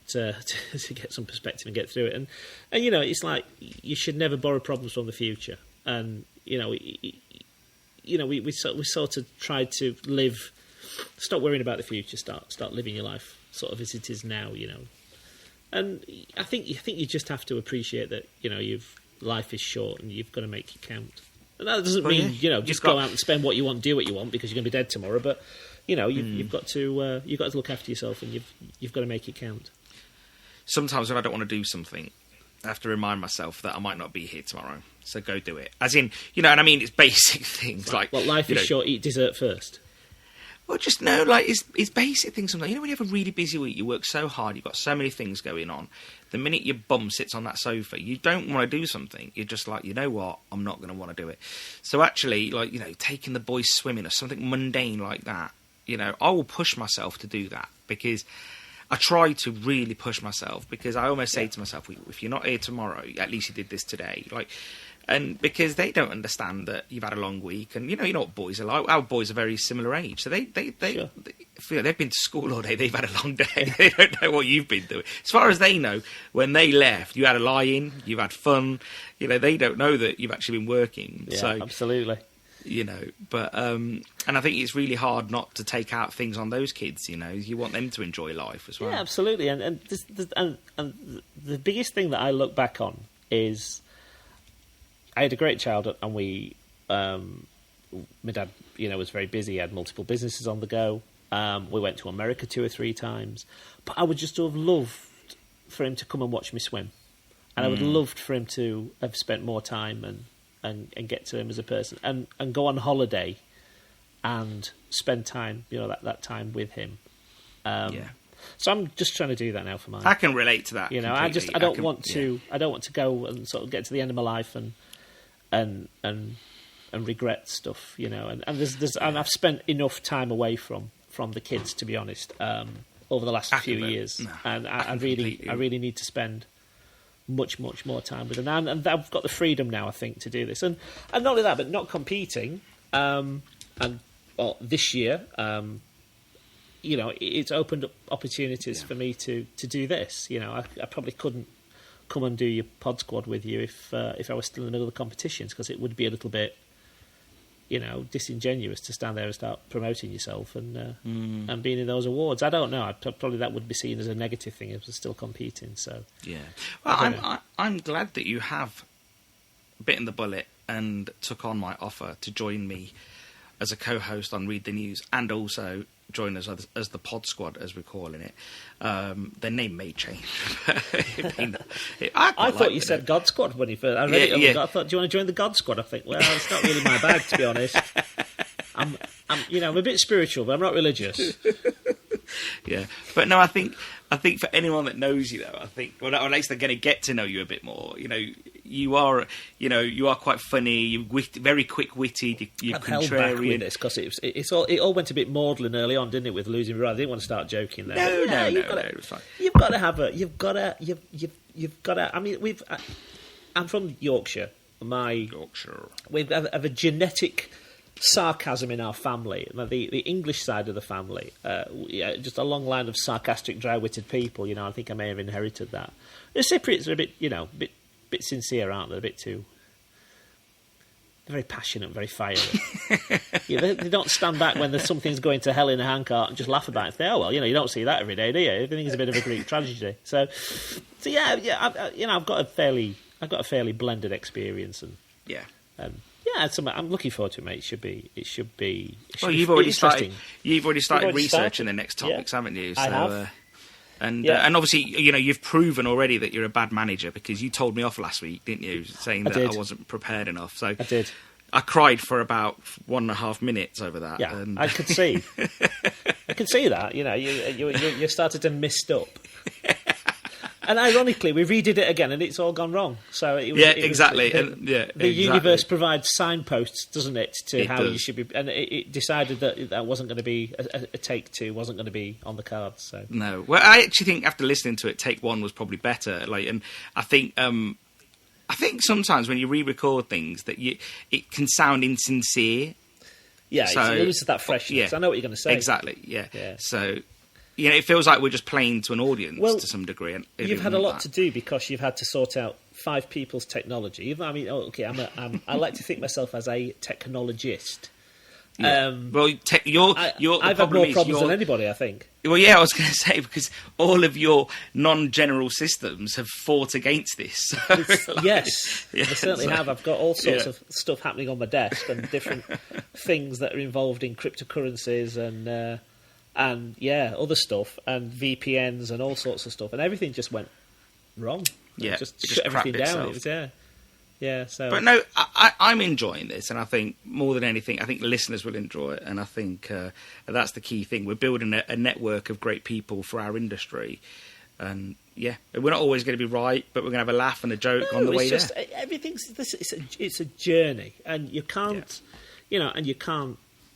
some perspective and get through it, and it's like you should never borrow problems from the future, and we sort of tried to stop worrying about the future, start living your life sort of as it is now, and I think you just have to appreciate that life is short and you've got to make it count, and that doesn't mean just go out and spend what you want, do what you want, because you're going to be dead tomorrow, but you've got to look after yourself, and you've got to make it count. Sometimes when I don't want to do something, I have to remind myself that I might not be here tomorrow, so go do it. As in, and I mean, it's basic things like life is short. Eat dessert first. Well, just know, it's basic things sometimes. When you have a really busy week, you work so hard, you've got so many things going on. The minute your bum sits on that sofa, you don't want to do something. You're just like, you know what, I'm not going to want to do it. So actually, taking the boys swimming or something mundane like that, I will push myself to do that, because I try to really push myself, because I almost say to myself, if you're not here tomorrow, at least you did this today. And because they don't understand that you've had a long week, and you know what boys are like. Our boys are very similar age, so they Sure. feel they've been to school all day. They've had a long day. They don't know what you've been doing. As far as they know, when they left, you had a lie-in, you've had fun. They don't know that you've actually been working. Yeah, So absolutely. But and I think it's really hard not to take out things on those kids. You want them to enjoy life as well. Yeah, absolutely. And the biggest thing that I look back on is I had a great childhood, and my dad, was very busy. He had multiple businesses on the go. We went to America 2 or 3 times, but I would just have loved for him to come and watch me swim, and I would have loved for him to have spent more time and get to him as a person, and go on holiday and spend time, that time with him. So I'm just trying to do that now for mine. I can relate to that. I don't want to go and sort of get to the end of my life and regret stuff, And and I've spent enough time away from the kids, to be honest, over the last few years, and I really need to spend much more time with them, and I've got the freedom now, I think, to do this, and not only that, but not competing. This year, it's opened up opportunities for me to do this. I probably couldn't come and do your pod squad with you if I was still in the middle of the competitions, because it would be a little bit, disingenuous to stand there and start promoting yourself and being in those awards. I don't know. Probably that would be seen as a negative thing if I was still competing. So yeah, well, I'm glad that you have bitten the bullet and took on my offer to join me as a co-host on Read the News, and also join us as the pod squad, as we're calling it. Their name may change. I thought you said God Squad when you first. I read it. I thought, do you want to join the God Squad? I think, well, it's not really my bag, to be honest. I'm a bit spiritual, but I'm not religious. Yeah, but no, I think for anyone that knows you, though, or at least they're going to get to know you a bit more. You are quite funny. You're very quick-witted. You're contrarian. Held back with this because it all went a bit maudlin early on, didn't it? With losing my brother, I didn't want to start joking there. No, it was fine. You've got to have you've got to. I mean, I'm from Yorkshire. We have a genetic sarcasm in our family. The English side of the family, just a long line of sarcastic, dry-witted people. I think I may have inherited that. The Cypriots are a bit sincere, aren't they? A bit too. They're very passionate, very fiery. They don't stand back when something's going to hell in a handcart and just laugh about it. Oh well, you don't see that every day, do you? Everything is a bit of a Greek tragedy. So I've got a fairly blended experience, and I'm looking forward to it, mate. It should be. Well, you've already started researching the next topics, haven't you? So, I have. And obviously, you've proven already that you're a bad manager, because you told me off last week, didn't you, saying that I wasn't prepared enough. So I did. I cried for about 1.5 minutes over that. Yeah, and I could see. I could see that. You started to mist up. And ironically, we redid it again, and it's all gone wrong. So exactly. The universe provides signposts, doesn't it, to how you should be, and it decided that wasn't going to be a take 2, wasn't going to be on the cards. So no, well, I actually think after listening to it, take 1 was probably better. And I think sometimes when you re-record things, that it can sound insincere. Yeah, so, it loses that freshness. I know what you're going to say. Exactly. Yeah. So. It feels like we're just playing to an audience to some degree. And you've had a lot to do, because you've had to sort out 5 people's technology. I mean, I like to think myself as a technologist. Yeah. I've had more problems than anybody, I think. Well, yeah, I was going to say, because all of your non-general systems have fought against this. So, yes, I certainly have. I've got all sorts of stuff happening on my desk, and different things that are involved in cryptocurrencies and other stuff, and VPNs and all sorts of stuff, and everything just went wrong. Yeah, just shut everything down. It was So, but no, I'm enjoying this, and I think more than anything, I think listeners will enjoy it, and I think that's the key thing. We're building a network of great people for our industry, and we're not always going to be right, but we're going to have a laugh and a joke on the way there. It's a journey, and you can't,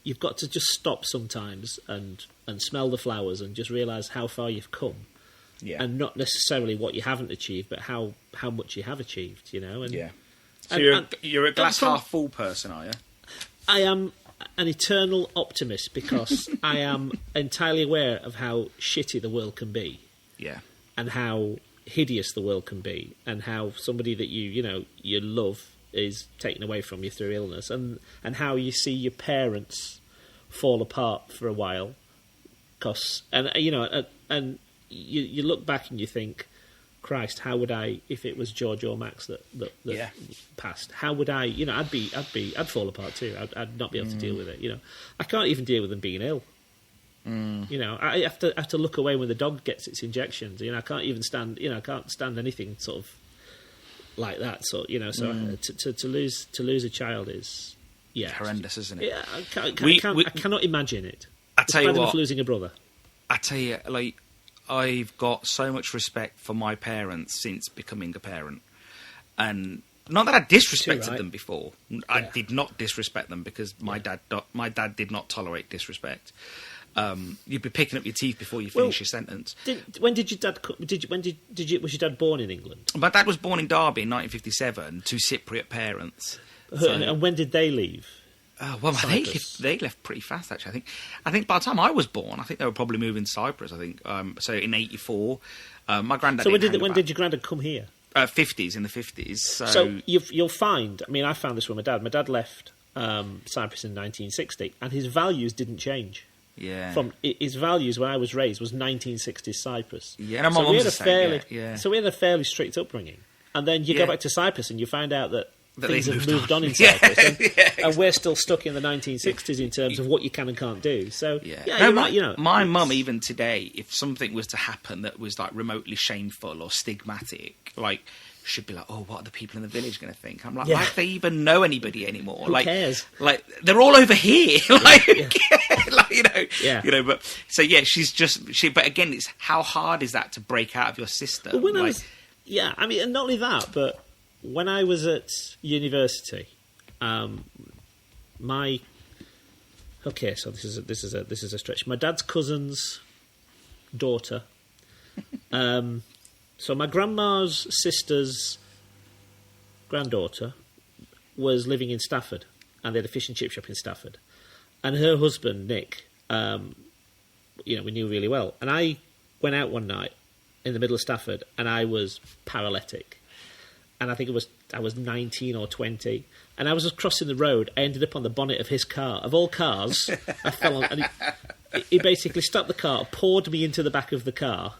You've got to just stop sometimes and smell the flowers and just realise how far you've come. Yeah. And not necessarily what you haven't achieved, but how much you have achieved, And So you're a glass half full person, are you? I am an eternal optimist because I am entirely aware of how shitty the world can be. Yeah. And how hideous the world can be, and how somebody that you love is taken away from you through illness, and how you see your parents fall apart for a while. And you look back and you think, Christ, how would I, if it was George or Max that passed, how would I, I'd fall apart too. I'd not be able to deal with it. I can't even deal with them being ill. I have to look away when the dog gets its injections. I can't even stand. I can't stand anything sort of like that. So to lose a child is horrendous, isn't it? Yeah, I cannot imagine it. I tell you what, losing a brother. I tell you, I've got so much respect for my parents since becoming a parent, and not that I disrespected them before. I did not disrespect them because my dad did not tolerate disrespect. You'd be picking up your teeth before you finish your sentence. When did your dad? Was your dad born in England? My dad was born in Derby in 1957 to Cypriot parents. And when did they leave? They left pretty fast, actually. I think by the time I was born, I think they were probably moving to Cyprus. I think so. In '84, my granddad. So when did your granddad come here? 50s, in the 50s. So you'll find. I mean, I found this with my dad. My dad left Cyprus in 1960, and his values didn't change. Yeah. From his values when I was raised was 1960s Cyprus. Yeah, and my mum's the same. So we had a fairly strict upbringing, and then you go back to Cyprus and you find out that things have moved on in Cyprus, and we're still stuck in the 1960s in terms of what you can and can't do. So my mum, even today, if something was to happen that was like remotely shameful or stigmatic, should be like, oh, what are the people in the village going to think? I'm like, like they even know anybody anymore? Who cares? Like they're all over here. But so but again, it's how hard is that to break out of your system? Well, and not only that, but when I was at university, so this is a stretch. My dad's cousin's daughter. So my grandma's sister's granddaughter was living in Stafford, and they had a fish and chip shop in Stafford. And her husband, Nick, we knew really well. And I went out one night in the middle of Stafford, and I was paralytic. And I think I was 19 or 20. And I was just crossing the road. I ended up on the bonnet of his car. Of all cars, I fell on... And he basically stopped the car, poured me into the back of the car,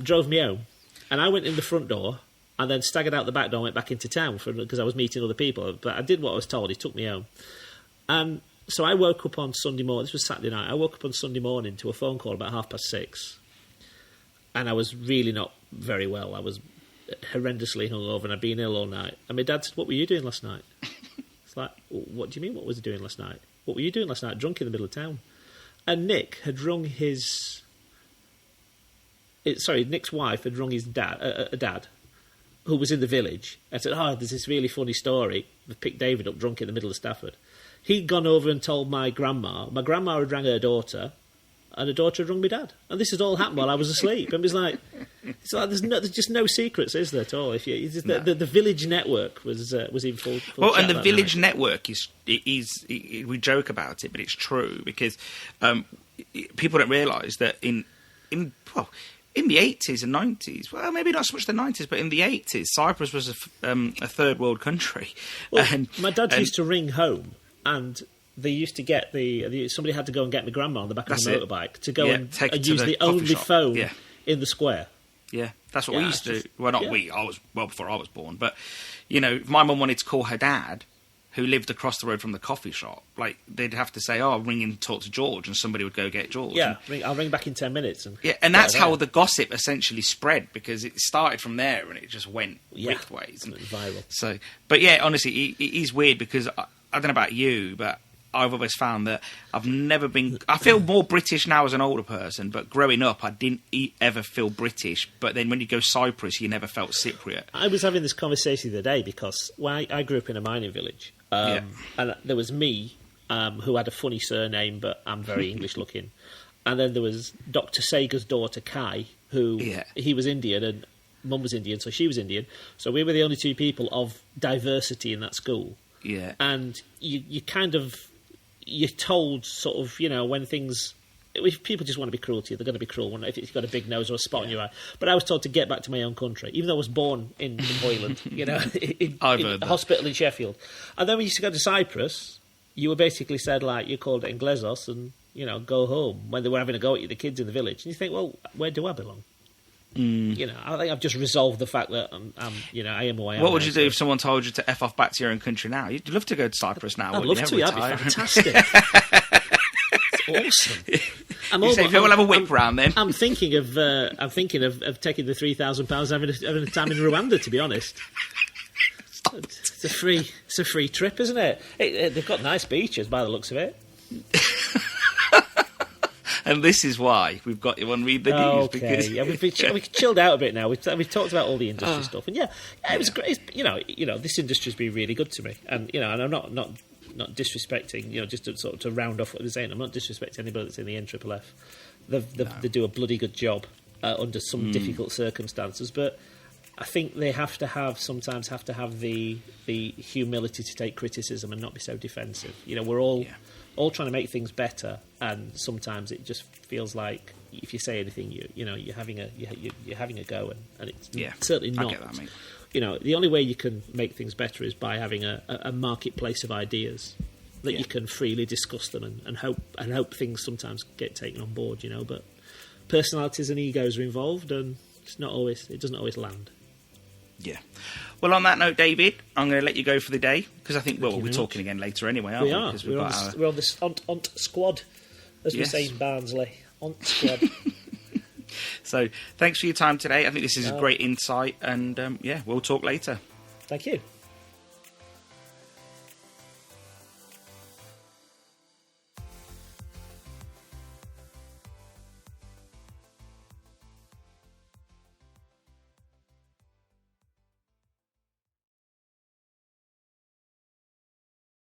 drove me home. And I went in the front door and then staggered out the back door and went back into town because I was meeting other people. But I did what I was told. He took me home. And so I woke up on Sunday morning. This was Saturday night. I woke up on Sunday morning to a phone call about 6:30. And I was really not very well. I was horrendously hungover and I'd been ill all night. And my dad said, "What were you doing last night?" It's like, "What do you mean, what was I doing last night? What were you doing last night? Drunk in the middle of town." And Nick had rung Nick's wife had rung his dad, who was in the village, and said, "Oh, there's this really funny story. They've picked David up drunk in the middle of Stafford." He'd gone over and told my grandma. My grandma had rang her daughter, and her daughter had rung my dad. And this had all happened while I was asleep. And it's like there's just no secrets, is there, at all? The village network was in full well, chat and the that village night. network we joke about it, but it's true because people don't realise that in the 80s and 90s, well, maybe not so much the 90s, but in the 80s, Cyprus was a third world country. Well, my dad used to ring home, and they used to get somebody had to go and get my grandma on the back of a motorbike to go and use the only phone in the square. Yeah, that's what we used to do. Well, not we. I was before I was born. But, if my mum wanted to call her dad, who lived across the road from the coffee shop, they'd have to say, "Oh, ring and talk to George," and somebody would go get George. Yeah, I'll ring back in 10 minutes. And that's how the gossip essentially spread, because it started from there and it just went width ways. And viral. So, but honestly, it is weird because I don't know about you, but I've always found that I've never been... I feel more British now as an older person, but growing up, I didn't ever feel British. But then when you go Cyprus, you never felt Cypriot. I was having this conversation the other day because I grew up in a mining village. And there was me, who had a funny surname, but I'm very English-looking. And then there was Dr. Sager's daughter, Kai, who he was Indian, mum was Indian, so she was Indian. So we were the only two people of diversity in that school. Yeah. And you're told sort of, when things... If people just want to be cruel to you, they're going to be cruel if you've got a big nose or a spot on your eye. But I was told to get back to my own country, even though I was born in Hoyland, in a hospital in Sheffield. And then when you used to go to Cyprus, you were basically said, like, you called it in Glezos and, go home when they were having a go at you, the kids in the village. And you think, well, where do I belong? I think I've just resolved the fact that I am who I am. What would you do if someone told you to F off back to your own country now? You'd love to go to Cyprus now. I'd love to. That'd be fantastic. Awesome. You say, we'll have a whip round then. I'm thinking of taking the £3,000 having a time in Rwanda. To be honest, it's a free trip, isn't it? They've got nice beaches by the looks of it. And this is why we've got you on Read the News. Okay. Because we've chilled out a bit now. We've talked about all the industry stuff, and it was great. This industry's been really good to me, and and I'm not disrespecting, just to round off what they're saying. I'm not disrespecting anybody that's in the NFFF. They do a bloody good job under some difficult circumstances, but I think they sometimes have to have the humility to take criticism and not be so defensive. We're all trying to make things better, and sometimes it just feels like if you say anything, you're having a go, and it's certainly not. I get that, mate. The only way you can make things better is by having a marketplace of ideas that you can freely discuss them and hope things sometimes get taken on board. But personalities and egos are involved, and it doesn't always land. Yeah. Well, on that note, David, I'm going to let you go for the day because I think we'll be talking again later anyway, aren't we? Because we're on this ont squad, as we say in Barnsley. Ont squad. So, thanks for your time today. I think this is a great insight, and we'll talk later. Thank you.